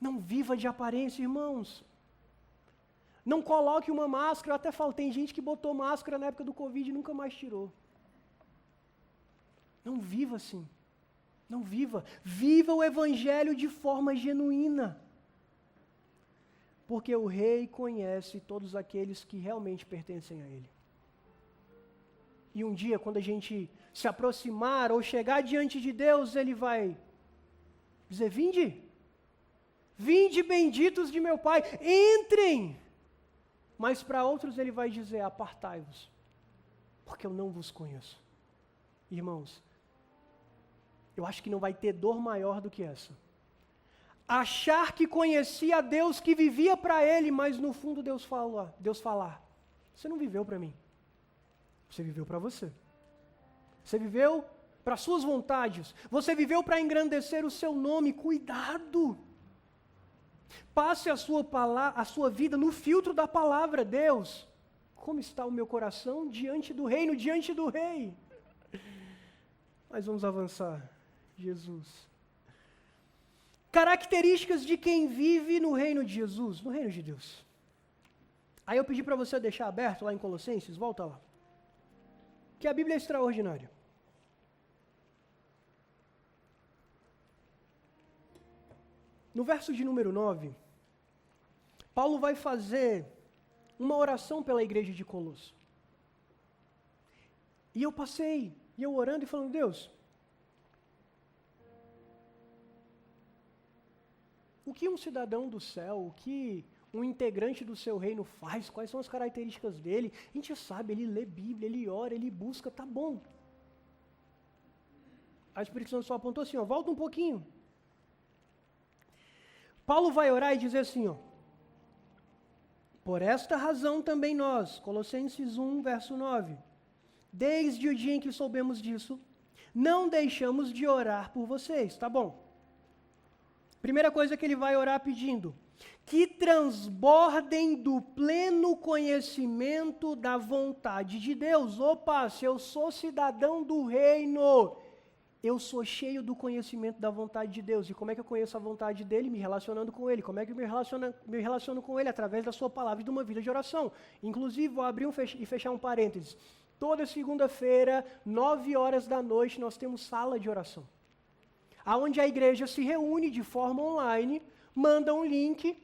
Não viva de aparência, irmãos. Não coloque uma máscara, eu até falo, tem gente que botou máscara na época do Covid e nunca mais tirou. Não viva assim. Não viva. Viva o evangelho de forma genuína. Porque o rei conhece todos aqueles que realmente pertencem a ele. E um dia, quando a gente se aproximar ou chegar diante de Deus, ele vai dizer, vinde benditos de meu Pai, entrem. Mas para outros ele vai dizer, apartai-vos, porque eu não vos conheço. Irmãos, eu acho que não vai ter dor maior do que essa. Achar que conhecia a Deus, que vivia para Ele, mas no fundo Deus falar, você não viveu para mim, você viveu para você. Você viveu para suas vontades, você viveu para engrandecer o seu nome, cuidado. Passe a sua vida no filtro da palavra, Deus. Como está o meu coração diante do reino, diante do rei? Mas vamos avançar. Jesus. Características de quem vive no reino de Jesus, no reino de Deus. Aí eu pedi para você deixar aberto lá em Colossenses, volta lá. Que a Bíblia é extraordinária. No verso de número 9, Paulo vai fazer uma oração pela igreja de Colosso. E eu orando e falando, Deus, o que um cidadão do céu, o que um integrante do seu reino faz, quais são as características dele? A gente sabe, ele lê Bíblia, ele ora, ele busca, tá bom. A Espírito Santo só apontou assim, volta um pouquinho. Paulo vai orar e dizer assim, por esta razão também nós, Colossenses 1, verso 9, desde o dia em que soubemos disso, não deixamos de orar por vocês, tá bom? Primeira coisa que ele vai orar pedindo, que transbordem do pleno conhecimento da vontade de Deus. Opa, se eu sou cidadão do reino, eu sou cheio do conhecimento da vontade de Deus. E como é que eu conheço a vontade dele? Me relacionando com ele. Como é que eu me relaciono com ele? Através da sua palavra e de uma vida de oração. Inclusive, vou abrir e fechar um parênteses. Toda segunda-feira, 9h da noite, nós temos sala de oração. Onde a igreja se reúne de forma online, manda um link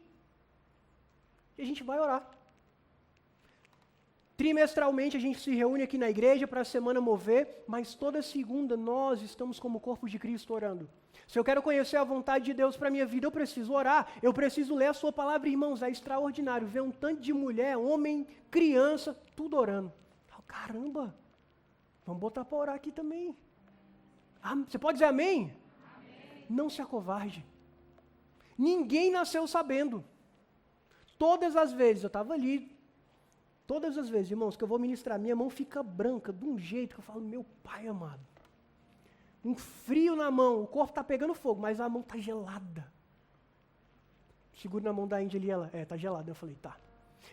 e a gente vai orar. Trimestralmente a gente se reúne aqui na igreja para a semana mover, mas toda segunda nós estamos como corpo de Cristo orando. Se eu quero conhecer a vontade de Deus para a minha vida, eu preciso orar, eu preciso ler a sua palavra, irmãos, é extraordinário ver um tanto de mulher, homem, criança, tudo orando. Caramba, vamos botar para orar aqui também. Você pode dizer amém? Amém. Não se acovarde. Ninguém nasceu sabendo. Todas as vezes, eu estava ali, todas as vezes, irmãos, que eu vou ministrar, minha mão fica branca de um jeito que eu falo, meu Pai amado. Um frio na mão, o corpo está pegando fogo, mas a mão está gelada. Seguro na mão da Índia ali, ela, está gelada. Eu falei, tá.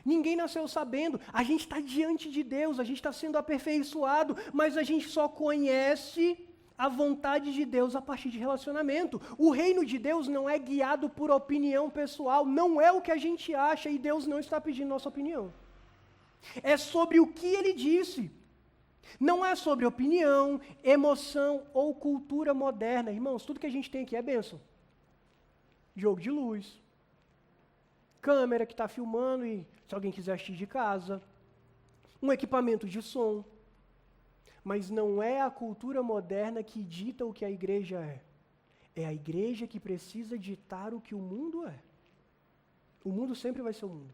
Ninguém nasceu sabendo, a gente está diante de Deus, a gente está sendo aperfeiçoado, mas a gente só conhece a vontade de Deus a partir de relacionamento. O reino de Deus não é guiado por opinião pessoal, não é o que a gente acha e Deus não está pedindo nossa opinião. É sobre o que Ele disse. Não é sobre opinião, emoção ou cultura moderna. Irmãos, tudo que a gente tem aqui é bênção. Jogo de luz, câmera que está filmando e se alguém quiser assistir de casa, um equipamento de som. Mas não é a cultura moderna que dita o que a igreja é. É a igreja que precisa ditar o que o mundo é. O mundo sempre vai ser o mundo.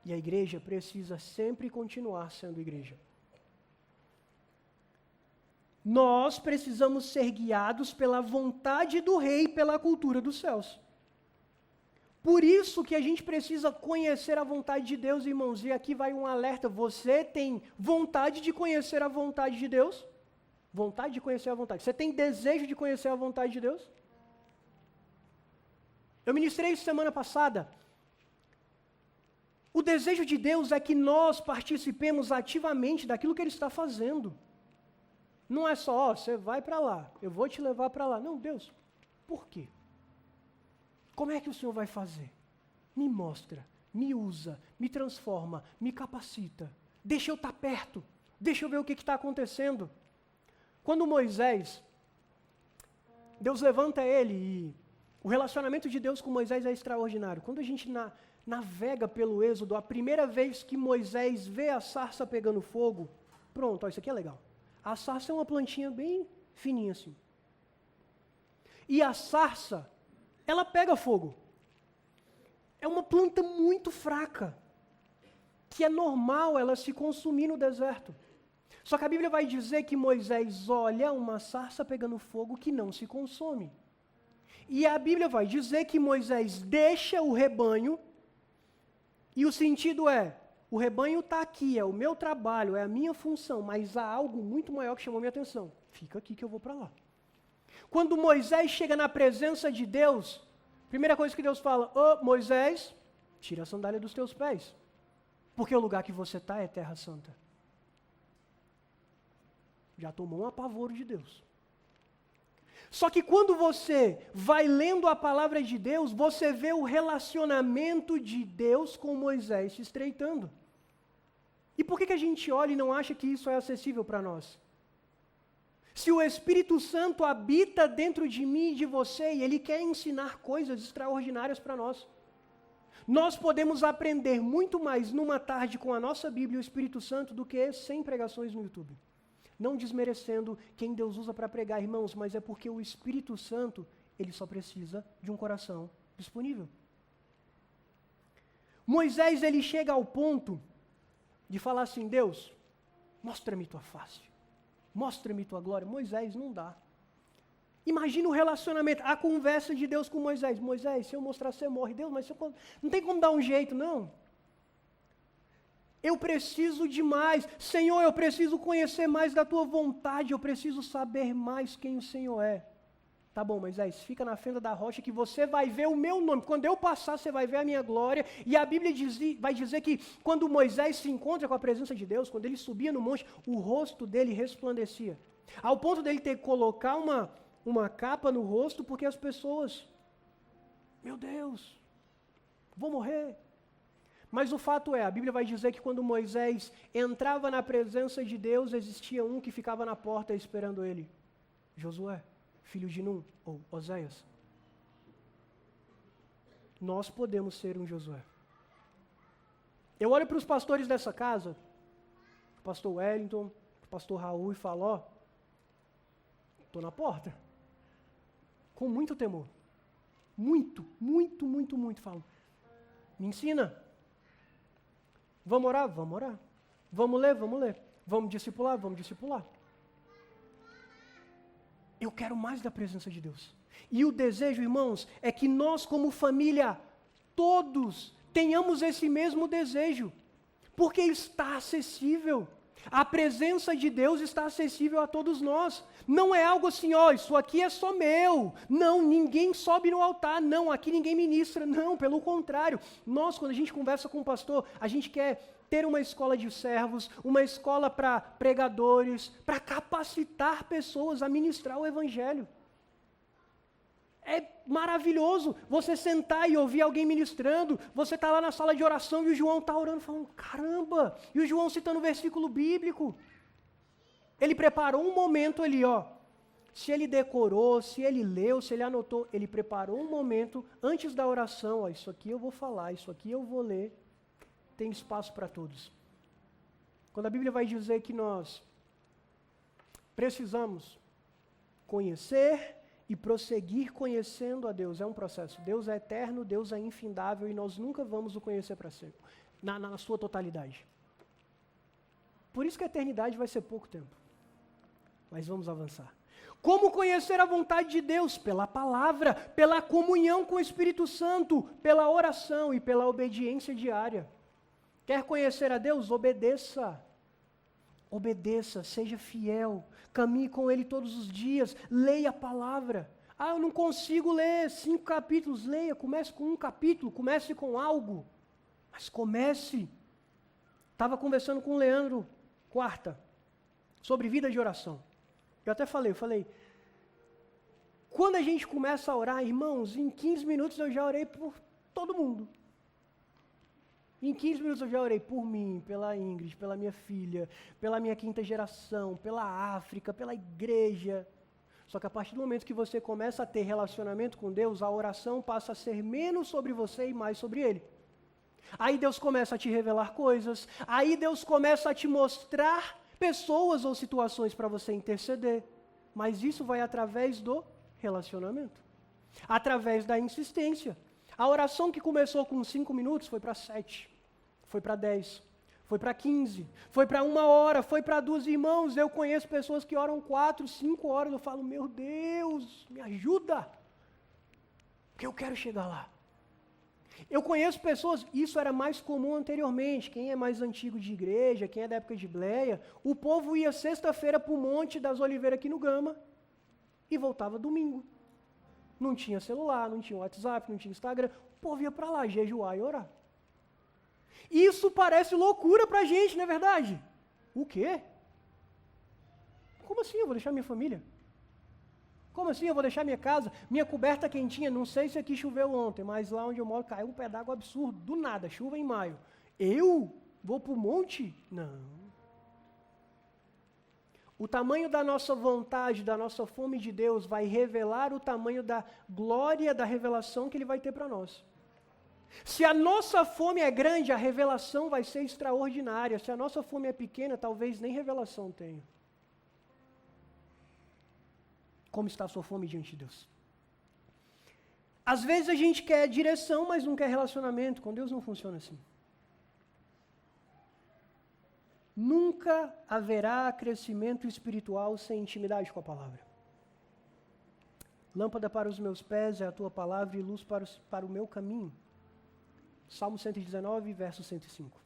E a igreja precisa sempre continuar sendo igreja. Nós precisamos ser guiados pela vontade do rei e pela cultura dos céus. Por isso que a gente precisa conhecer a vontade de Deus, irmãos. E aqui vai um alerta. Você tem vontade de conhecer a vontade de Deus? Vontade de conhecer a vontade. Você tem desejo de conhecer a vontade de Deus? Eu ministrei isso semana passada. O desejo de Deus é que nós participemos ativamente daquilo que Ele está fazendo. Não é só, você vai para lá, eu vou te levar para lá. Não, Deus, por quê? Como é que o Senhor vai fazer? Me mostra, me usa, me transforma, me capacita. Deixa eu estar perto, deixa eu ver o que está acontecendo. Quando Moisés, Deus levanta ele e o relacionamento de Deus com Moisés é extraordinário. Quando a gente navega pelo Êxodo, a primeira vez que Moisés vê a sarça pegando fogo, pronto, ó, isso aqui é legal. A sarça é uma plantinha bem fininha assim. E a sarça, ela pega fogo. É uma planta muito fraca, que é normal ela se consumir no deserto. Só que a Bíblia vai dizer que Moisés olha uma sarça pegando fogo que não se consome. E a Bíblia vai dizer que Moisés deixa o rebanho, e o sentido é, o rebanho está aqui, é o meu trabalho, é a minha função, mas há algo muito maior que chamou minha atenção. Fica aqui que eu vou para lá. Quando Moisés chega na presença de Deus, primeira coisa que Deus fala, Moisés, tira a sandália dos teus pés, porque o lugar que você está é terra santa. Já tomou um apavoro de Deus. Só que quando você vai lendo a palavra de Deus, você vê o relacionamento de Deus com Moisés se estreitando. E por que a gente olha e não acha que isso é acessível para nós? Se o Espírito Santo habita dentro de mim e de você, e Ele quer ensinar coisas extraordinárias para nós. Nós podemos aprender muito mais numa tarde com a nossa Bíblia e o Espírito Santo do que 100 pregações no YouTube. Não desmerecendo quem Deus usa para pregar, irmãos, mas é porque o Espírito Santo, ele só precisa de um coração disponível. Moisés, ele chega ao ponto de falar assim, Deus, mostra-me tua face, mostra-me tua glória. Moisés, não dá. Imagina o relacionamento, a conversa de Deus com Moisés. Moisés, se eu mostrar, você morre. Deus, mas não tem como dar um jeito, não. Eu preciso de mais. Senhor, eu preciso conhecer mais da tua vontade, eu preciso saber mais quem o Senhor é. Tá bom, Moisés, fica na fenda da rocha que você vai ver o meu nome. Quando eu passar, você vai ver a minha glória. E a Bíblia vai dizer que quando Moisés se encontra com a presença de Deus, quando ele subia no monte, o rosto dele resplandecia. Ao ponto dele ter que colocar uma capa no rosto, porque as pessoas, meu Deus, vou morrer. Mas o fato é, a Bíblia vai dizer que quando Moisés entrava na presença de Deus, existia um que ficava na porta esperando ele. Josué, filho de Num, ou Oséias. Nós podemos ser um Josué. Eu olho para os pastores dessa casa, o pastor Wellington, o pastor Raul, e falo, estou na porta. Com muito temor. Muito, muito, muito, muito. Falo, me ensina. Vamos orar? Vamos orar. Vamos ler? Vamos ler. Vamos discipular? Vamos discipular. Eu quero mais da presença de Deus. E o desejo, irmãos, é que nós como família, todos, tenhamos esse mesmo desejo. Porque está acessível. A presença de Deus está acessível a todos nós. Não é algo assim, isso aqui é só meu. Não, ninguém sobe no altar. Não, aqui ninguém ministra. Não, pelo contrário. Nós, quando a gente conversa com o pastor, a gente quer ter uma escola de servos, uma escola para pregadores, para capacitar pessoas a ministrar o Evangelho. É maravilhoso você sentar e ouvir alguém ministrando, você está lá na sala de oração e o João está orando, falando, caramba, e o João citando o versículo bíblico. Ele preparou um momento ali, se ele decorou, se ele leu, se ele anotou, ele preparou um momento antes da oração, isso aqui eu vou falar, isso aqui eu vou ler, tem espaço para todos. Quando a Bíblia vai dizer que nós Precisamos conhecer e prosseguir conhecendo a Deus. É um processo. Deus é eterno, Deus é infindável e nós nunca vamos o conhecer para sempre, na sua totalidade. Por isso que a eternidade vai ser pouco tempo. Mas vamos avançar. Como conhecer a vontade de Deus? Pela palavra, pela comunhão com o Espírito Santo, pela oração e pela obediência diária. Quer conhecer a Deus? Obedeça. Obedeça, seja fiel, caminhe com Ele todos os dias, leia a palavra. Ah, eu não consigo ler 5 capítulos, leia, comece com 1 capítulo, comece com algo, mas comece. Estava conversando com o Leandro, quarta, sobre vida de oração. Eu até falei, quando a gente começa a orar, irmãos, em 15 minutos eu já orei por todo mundo. Em 15 minutos eu já orei por mim, pela Ingrid, pela minha filha, pela minha 5ª geração, pela África, pela igreja. Só que a partir do momento que você começa a ter relacionamento com Deus, a oração passa a ser menos sobre você e mais sobre Ele. Aí Deus começa a te revelar coisas, aí Deus começa a te mostrar pessoas ou situações para você interceder. Mas isso vai através do relacionamento, através da insistência. A oração que começou com 5 minutos foi para 7, foi para 10, foi para 15, foi para 1 hora, foi para 2 irmãos. Eu conheço pessoas que oram 4, 5 horas. Eu falo, meu Deus, me ajuda, porque eu quero chegar lá. Eu conheço pessoas, isso era mais comum anteriormente. Quem é mais antigo de igreja, quem é da época de Bleia, o povo ia sexta-feira para o Monte das Oliveiras aqui no Gama e voltava domingo. Não tinha celular, não tinha WhatsApp, não tinha Instagram. O povo ia para lá jejuar e orar. Isso parece loucura para a gente, não é verdade? O quê? Como assim eu vou deixar minha família? Como assim eu vou deixar minha casa, minha coberta quentinha? Não sei se aqui choveu ontem, mas lá onde eu moro caiu um pé d'água absurdo, do nada, chuva em maio. Eu vou para o monte? Não. O tamanho da nossa vontade, da nossa fome de Deus vai revelar o tamanho da glória da revelação que Ele vai ter para nós. Se a nossa fome é grande, a revelação vai ser extraordinária. Se a nossa fome é pequena, talvez nem revelação tenha. Como está a sua fome diante de Deus? Às vezes a gente quer direção, mas não quer relacionamento. Com Deus não funciona assim. Nunca haverá crescimento espiritual sem intimidade com a palavra. Lâmpada para os meus pés é a tua palavra e luz para o meu caminho. Salmo 119, verso 105.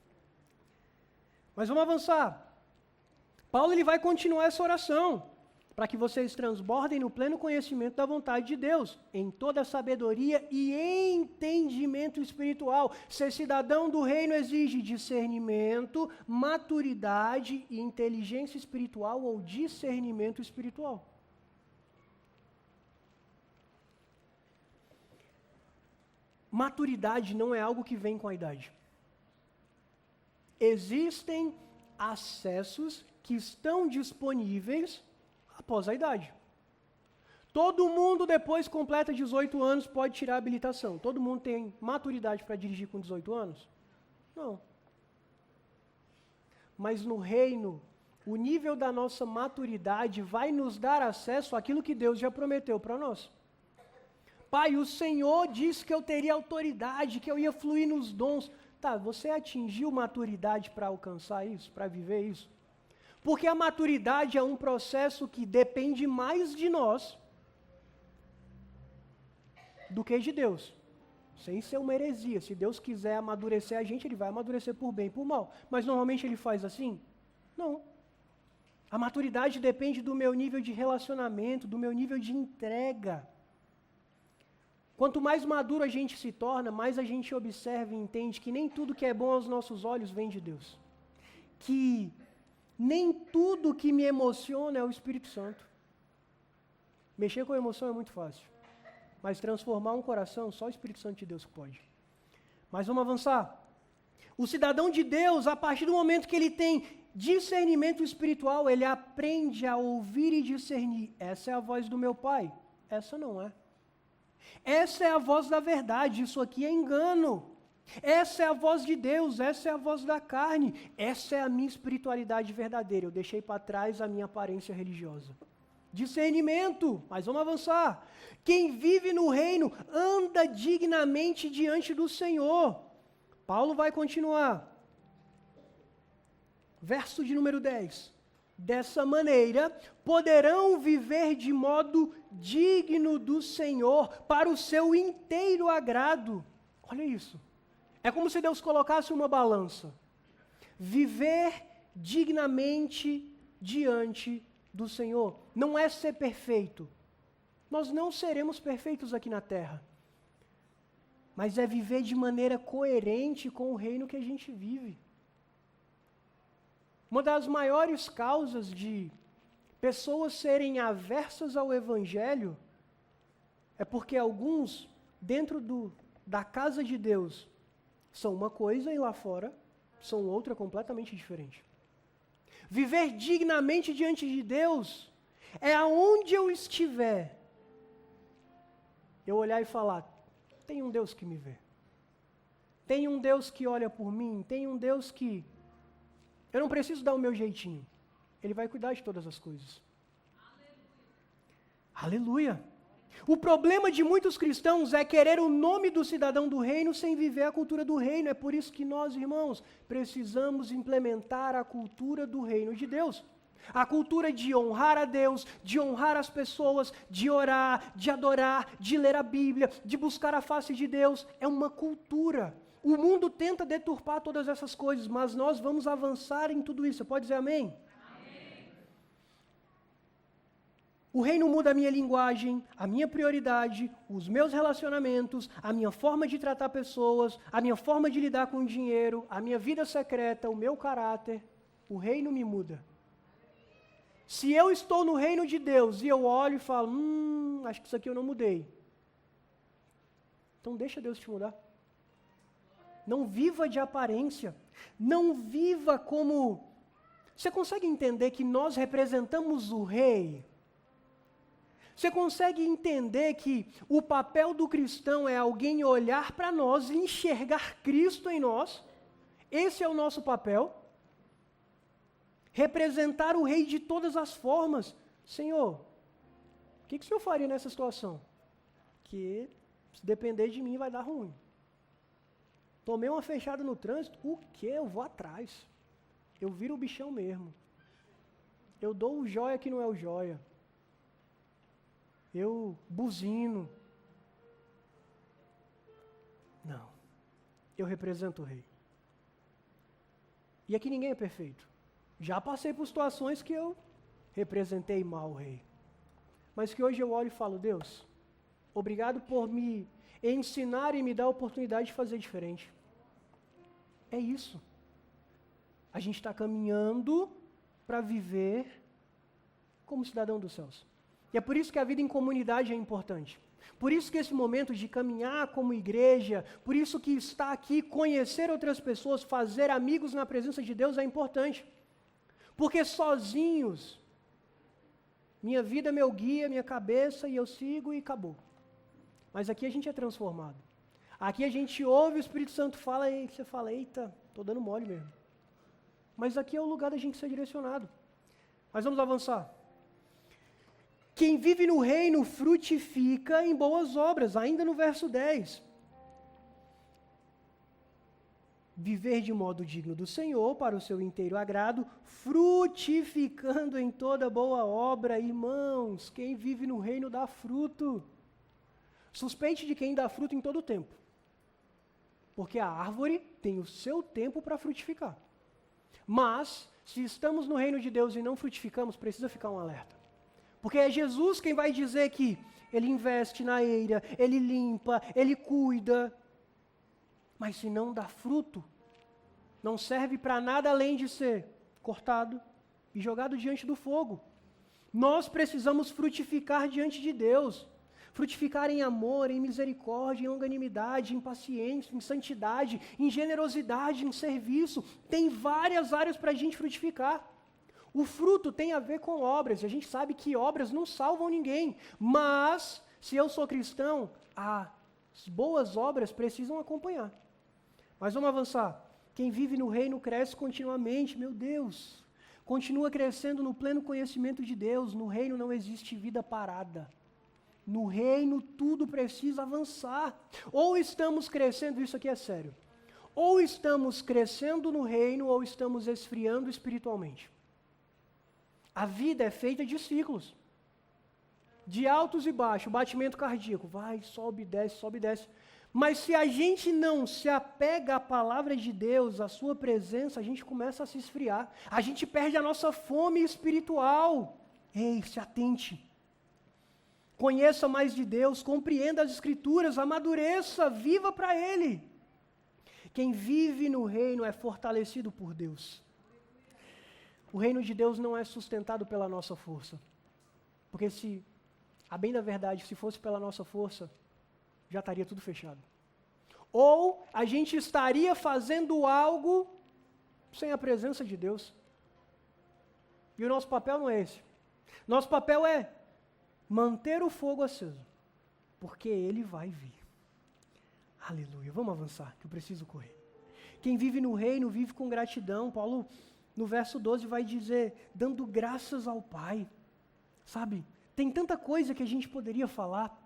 Mas vamos avançar. Paulo ele vai continuar essa oração, para que vocês transbordem no pleno conhecimento da vontade de Deus, em toda sabedoria e entendimento espiritual. Ser cidadão do reino exige discernimento, maturidade e inteligência espiritual ou discernimento espiritual. Maturidade não é algo que vem com a idade. Existem acessos que estão disponíveis após a idade. Todo mundo depois completa 18 anos pode tirar a habilitação. Todo mundo tem maturidade para dirigir com 18 anos? Não. Mas no reino, o nível da nossa maturidade vai nos dar acesso àquilo que Deus já prometeu para nós. Pai, o Senhor disse que eu teria autoridade, que eu ia fluir nos dons. Tá, você atingiu maturidade para alcançar isso, para viver isso? Porque a maturidade é um processo que depende mais de nós do que de Deus. Sem ser uma heresia. Se Deus quiser amadurecer a gente, Ele vai amadurecer por bem e por mal. Mas normalmente Ele faz assim? Não. A maturidade depende do meu nível de relacionamento, do meu nível de entrega. Quanto mais maduro a gente se torna, mais a gente observa e entende que nem tudo que é bom aos nossos olhos vem de Deus. Que nem tudo que me emociona é o Espírito Santo. Mexer com a emoção é muito fácil. Mas transformar um coração, só o Espírito Santo de Deus pode. Mas vamos avançar. O cidadão de Deus, a partir do momento que ele tem discernimento espiritual, ele aprende a ouvir e discernir. Essa é a voz do meu Pai. Essa não é. Essa é a voz da verdade. Isso aqui é engano. Essa é a voz de Deus, essa é a voz da carne, essa é a minha espiritualidade verdadeira. Eu deixei para trás a minha aparência religiosa. Discernimento, mas vamos avançar. Quem vive no reino anda dignamente diante do Senhor. Paulo vai continuar. Verso de número 10. Dessa maneira, poderão viver de modo digno do Senhor, para o seu inteiro agrado. Olha isso. É como se Deus colocasse uma balança. Viver dignamente diante do Senhor. Não é ser perfeito. Nós não seremos perfeitos aqui na terra. Mas é viver de maneira coerente com o reino que a gente vive. Uma das maiores causas de pessoas serem aversas ao Evangelho é porque alguns, dentro da casa de Deus, são uma coisa e lá fora são outra completamente diferente. Viver dignamente diante de Deus é aonde eu estiver, eu olhar e falar, tem um Deus que me vê. Tem um Deus que olha por mim, tem um Deus que eu não preciso dar o meu jeitinho. Ele vai cuidar de todas as coisas. Aleluia. O problema de muitos cristãos é querer o nome do cidadão do reino sem viver a cultura do reino. É por isso que nós, irmãos, precisamos implementar a cultura do reino de Deus. A cultura de honrar a Deus, de honrar as pessoas, de orar, de adorar, de ler a Bíblia, de buscar a face de Deus, é uma cultura. O mundo tenta deturpar todas essas coisas, mas nós vamos avançar em tudo isso. Você pode dizer amém? Amém. O reino muda a minha linguagem, a minha prioridade, os meus relacionamentos, a minha forma de tratar pessoas, a minha forma de lidar com o dinheiro, a minha vida secreta, o meu caráter. O reino me muda. Se eu estou no reino de Deus e eu olho e falo, acho que isso aqui eu não mudei. Então deixa Deus te mudar. Não viva de aparência. Não viva como... Você consegue entender que nós representamos o rei? Você consegue entender que o papel do cristão é alguém olhar para nós e enxergar Cristo em nós? Esse é o nosso papel. Representar o rei de todas as formas. Senhor, o que o Senhor faria nessa situação? Que se depender de mim vai dar ruim. Tomei uma fechada no trânsito, o quê? Eu vou atrás. Eu viro o bichão mesmo. Eu dou o joia que não é o joia. Eu buzino. Não. Eu represento o rei. E aqui ninguém é perfeito. Já passei por situações que eu representei mal o rei. Mas que hoje eu olho e falo, Deus, obrigado por me ensinar e me dar a oportunidade de fazer diferente. É isso. A gente está caminhando para viver como cidadão dos céus. E é por isso que a vida em comunidade é importante. Por isso que esse momento de caminhar como igreja, por isso que estar aqui, conhecer outras pessoas, fazer amigos na presença de Deus é importante. Porque sozinhos, minha vida é meu guia, minha cabeça, e eu sigo e acabou. Mas aqui a gente é transformado. Aqui a gente ouve o Espírito Santo fala e você fala, eita, estou dando mole mesmo. Mas aqui é o lugar da gente ser direcionado. Mas vamos avançar. Quem vive no reino frutifica em boas obras, ainda no verso 10. Viver de modo digno do Senhor, para o seu inteiro agrado, frutificando em toda boa obra. Irmãos, quem vive no reino dá fruto. Suspeite de quem dá fruto em todo o tempo. Porque a árvore tem o seu tempo para frutificar. Mas, se estamos no reino de Deus e não frutificamos, precisa ficar um alerta. Porque é Jesus quem vai dizer que Ele investe na eira, Ele limpa, Ele cuida. Mas se não dá fruto, não serve para nada além de ser cortado e jogado diante do fogo. Nós precisamos frutificar diante de Deus. Frutificar em amor, em misericórdia, em longanimidade, em paciência, em santidade, em generosidade, em serviço. Tem várias áreas para a gente frutificar. O fruto tem a ver com obras, e a gente sabe que obras não salvam ninguém. Mas, se eu sou cristão, as boas obras precisam acompanhar. Mas vamos avançar. Quem vive no reino cresce continuamente, meu Deus. Continua crescendo no pleno conhecimento de Deus. No reino não existe vida parada. No reino tudo precisa avançar. Ou estamos crescendo, isso aqui é sério. Ou estamos crescendo no reino, ou estamos esfriando espiritualmente. A vida é feita de ciclos. De altos e baixos, batimento cardíaco. Vai, sobe, desce, sobe, desce. Mas se a gente não se apega à palavra de Deus, à sua presença, a gente começa a se esfriar. A gente perde a nossa fome espiritual. Ei, se atente. Conheça mais de Deus, compreenda as Escrituras, amadureça, viva para Ele. Quem vive no reino é fortalecido por Deus. O reino de Deus não é sustentado pela nossa força. Porque a bem da verdade, se fosse pela nossa força, já estaria tudo fechado. Ou a gente estaria fazendo algo sem a presença de Deus. E o nosso papel não é esse. Nosso papel é manter o fogo aceso, porque Ele vai vir. Aleluia. Vamos avançar, que eu preciso correr. Quem vive no reino vive com gratidão. Paulo, no verso 12, vai dizer, dando graças ao Pai. Sabe, tem tanta coisa que a gente poderia falar.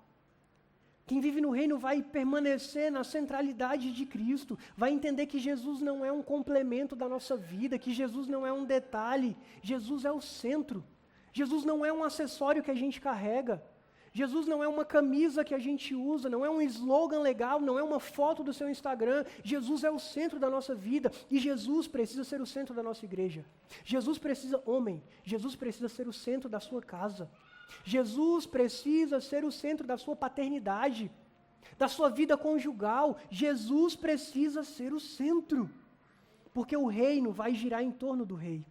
Quem vive no reino vai permanecer na centralidade de Cristo, vai entender que Jesus não é um complemento da nossa vida, que Jesus não é um detalhe, Jesus é o centro. Jesus não é um acessório que a gente carrega. Jesus não é uma camisa que a gente usa, não é um slogan legal, não é uma foto do seu Instagram. Jesus é o centro da nossa vida e Jesus precisa ser o centro da nossa igreja. Jesus precisa ser o centro da sua casa. Jesus precisa ser o centro da sua paternidade, da sua vida conjugal. Jesus precisa ser o centro, porque o reino vai girar em torno do rei.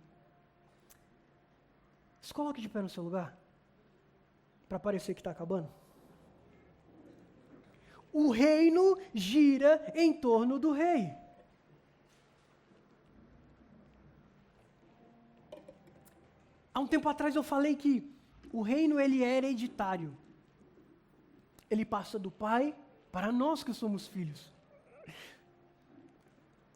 Se coloque de pé no seu lugar, para parecer que está acabando. O reino gira em torno do rei. Há um tempo atrás eu falei que o reino ele é hereditário. Ele passa do pai para nós que somos filhos.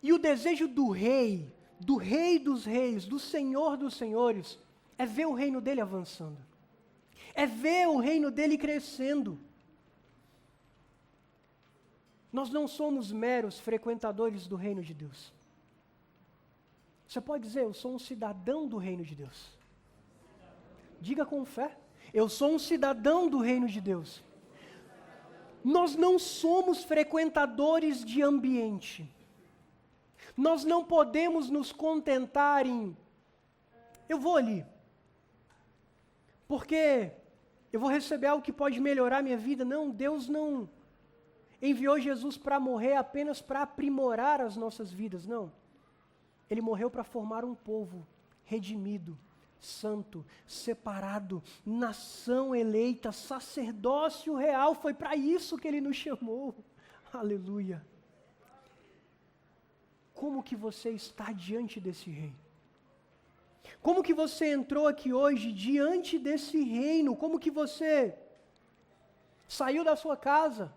E o desejo do rei dos reis, do Senhor dos senhores, é ver o reino dele avançando. É ver o reino dele crescendo. Nós não somos meros frequentadores do reino de Deus. Você pode dizer, eu sou um cidadão do reino de Deus. Diga com fé, eu sou um cidadão do reino de Deus. Nós não somos frequentadores de ambiente. Nós não podemos nos contentar em, eu vou ali, porque eu vou receber algo que pode melhorar minha vida. Não, Deus não enviou Jesus para morrer apenas para aprimorar as nossas vidas, não. Ele morreu para formar um povo redimido, santo, separado, nação eleita, sacerdócio real. Foi para isso que Ele nos chamou. Aleluia. Como que você está diante desse rei? Como que você entrou aqui hoje diante desse reino? Como que você saiu da sua casa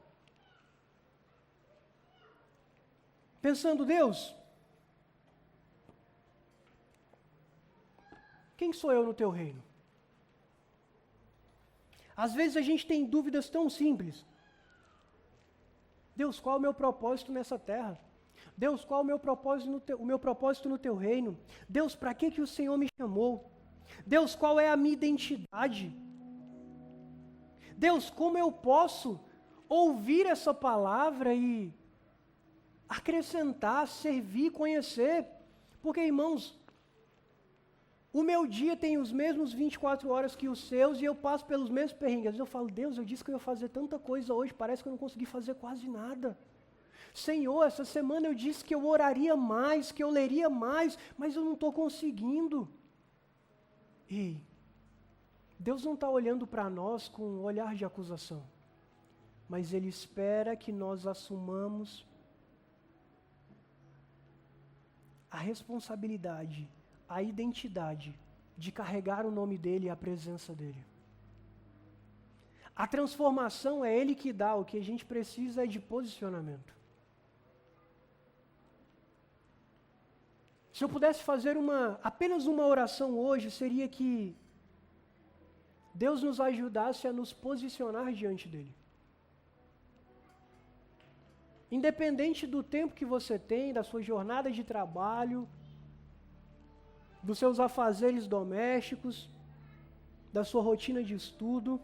pensando, Deus, quem sou eu no teu reino? Às vezes a gente tem dúvidas tão simples. Deus, qual é o meu propósito nessa terra? Deus, qual é o meu propósito no teu reino? Deus, para que o Senhor me chamou? Deus, qual é a minha identidade? Deus, como eu posso ouvir essa palavra e acrescentar, servir, conhecer? Porque, irmãos, o meu dia tem os mesmos 24 horas que os seus e eu passo pelos mesmos perrengues. Às vezes eu falo, Deus, eu disse que eu ia fazer tanta coisa hoje, parece que eu não consegui fazer quase nada. Senhor, essa semana eu disse que eu oraria mais, que eu leria mais, mas eu não estou conseguindo. Ei, Deus não está olhando para nós com um olhar de acusação, mas Ele espera que nós assumamos a responsabilidade, a identidade de carregar o nome dEle e a presença dEle. A transformação é Ele que dá, o que a gente precisa é de posicionamento. Se eu pudesse fazer apenas uma oração hoje, seria que Deus nos ajudasse a nos posicionar diante dele. Independente do tempo que você tem, da sua jornada de trabalho, dos seus afazeres domésticos, da sua rotina de estudo,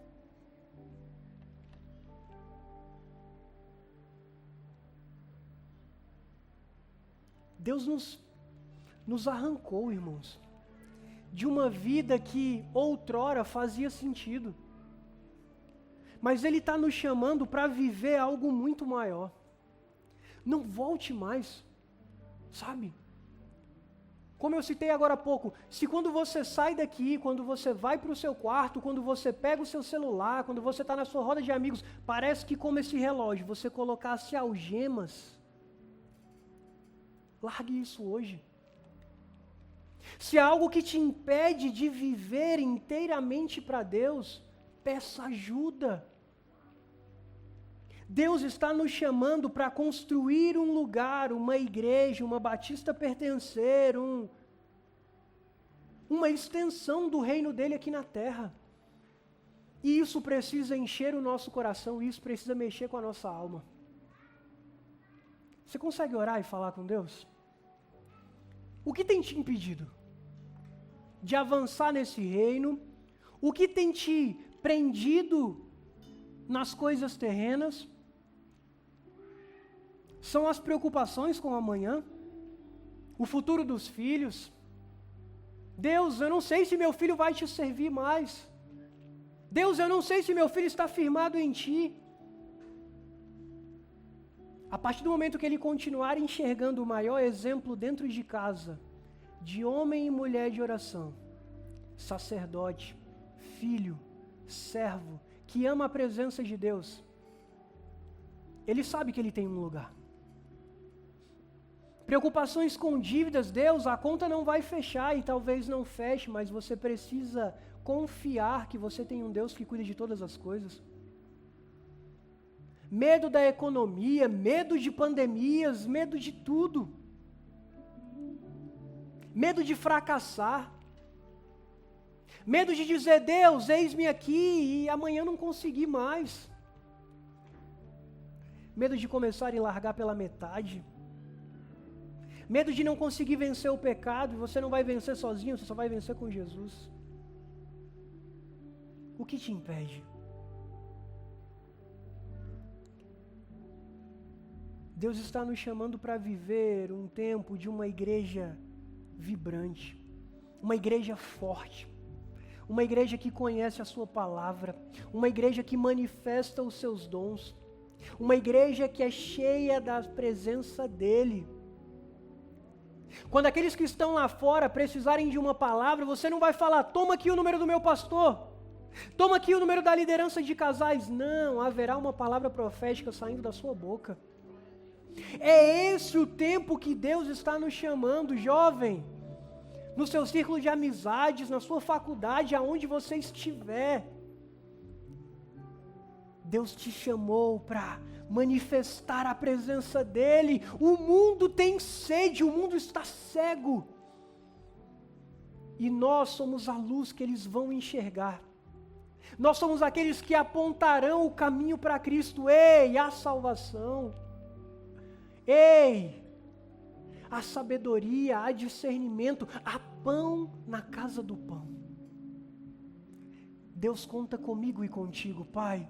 Deus nos arrancou, irmãos, de uma vida que outrora fazia sentido. Mas Ele está nos chamando para viver algo muito maior. Não volte mais, sabe? Como eu citei agora há pouco, se quando você sai daqui, quando você vai para o seu quarto, quando você pega o seu celular, quando você está na sua roda de amigos, parece que como esse relógio, você colocasse algemas. Largue isso hoje. Se há algo que te impede de viver inteiramente para Deus, peça ajuda. Deus está nos chamando para construir um lugar, uma igreja, uma Batista Pertencer, uma extensão do reino dele aqui na terra. E isso precisa encher o nosso coração, isso precisa mexer com a nossa alma. Você consegue orar e falar com Deus? O que tem te impedido de avançar nesse reino? O que tem te prendido nas coisas terrenas? São as preocupações com o amanhã? O futuro dos filhos? Deus, eu não sei se meu filho vai te servir mais. Deus, eu não sei se meu filho está firmado em ti. A partir do momento que ele continuar enxergando o maior exemplo dentro de casa, de homem e mulher de oração, sacerdote, filho, servo, que ama a presença de Deus, ele sabe que ele tem um lugar. Preocupações com dívidas, Deus, a conta não vai fechar e talvez não feche, mas você precisa confiar que você tem um Deus que cuida de todas as coisas. Medo da economia, medo de pandemias, medo de tudo. Medo de fracassar. Medo de dizer, Deus, eis-me aqui e amanhã não consegui mais. Medo de começar e largar pela metade. Medo de não conseguir vencer o pecado, e você não vai vencer sozinho, você só vai vencer com Jesus. O que te impede? Deus está nos chamando para viver um tempo de uma igreja vibrante, uma igreja forte, uma igreja que conhece a sua palavra, uma igreja que manifesta os seus dons, uma igreja que é cheia da presença dEle. Quando aqueles que estão lá fora precisarem de uma palavra, você não vai falar, toma aqui o número do meu pastor, toma aqui o número da liderança de casais. Não, haverá uma palavra profética saindo da sua boca. É esse o tempo que Deus está nos chamando, jovem, no seu círculo de amizades, na sua faculdade, aonde você estiver. Deus te chamou para manifestar a presença dEle. O mundo tem sede, o mundo está cego. E nós somos a luz que eles vão enxergar. Nós somos aqueles que apontarão o caminho para Cristo. Ei, a salvação. Ei, a sabedoria, a discernimento, há pão na casa do pão. Deus conta comigo e contigo, Pai.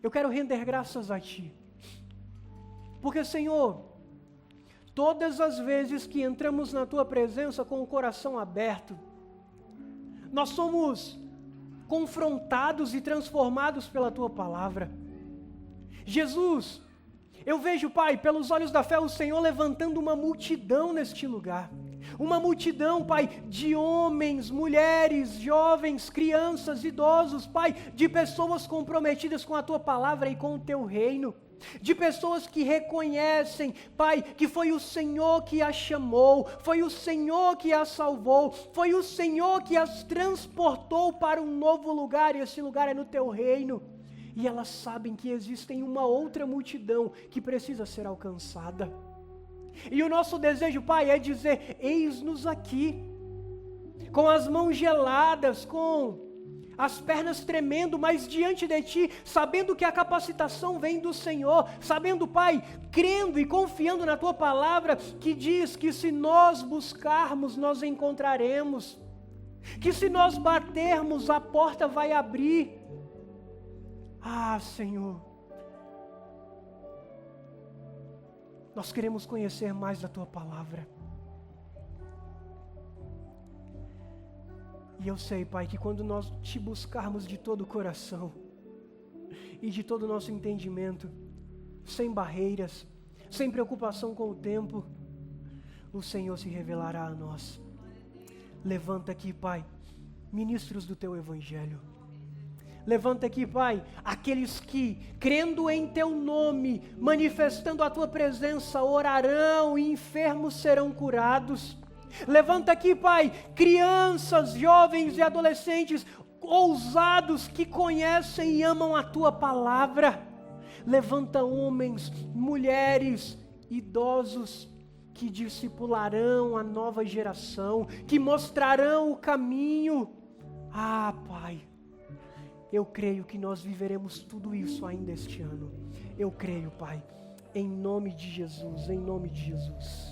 Eu quero render graças a Ti. Porque, Senhor, todas as vezes que entramos na Tua presença com o coração aberto, nós somos confrontados e transformados pela Tua palavra. Jesus, eu vejo, Pai, pelos olhos da fé, o Senhor levantando uma multidão neste lugar. Uma multidão, Pai, de homens, mulheres, jovens, crianças, idosos, Pai, de pessoas comprometidas com a Tua palavra e com o Teu reino. De pessoas que reconhecem, Pai, que foi o Senhor que as chamou, foi o Senhor que as salvou, foi o Senhor que as transportou para um novo lugar, e esse lugar é no Teu reino. E elas sabem que existem uma outra multidão que precisa ser alcançada. E o nosso desejo, Pai, é dizer: eis-nos aqui, com as mãos geladas, com as pernas tremendo, mas diante de Ti, sabendo que a capacitação vem do Senhor, sabendo, Pai, crendo e confiando na Tua palavra, que diz que se nós buscarmos, nós encontraremos, que se nós batermos, a porta vai abrir. Ah, Senhor, nós queremos conhecer mais da Tua palavra. E eu sei, Pai, que quando nós Te buscarmos de todo o coração e de todo o nosso entendimento, sem barreiras, sem preocupação com o tempo, o Senhor se revelará a nós. Levanta aqui, Pai, ministros do Teu Evangelho. Levanta aqui, Pai, aqueles que, crendo em Teu nome, manifestando a Tua presença, orarão e enfermos serão curados. Levanta aqui, Pai, crianças, jovens e adolescentes ousados que conhecem e amam a Tua palavra. Levanta homens, mulheres, idosos que discipularão a nova geração, que mostrarão o caminho. Ah, Pai, eu creio que nós viveremos tudo isso ainda este ano. Eu creio, Pai, em nome de Jesus, em nome de Jesus.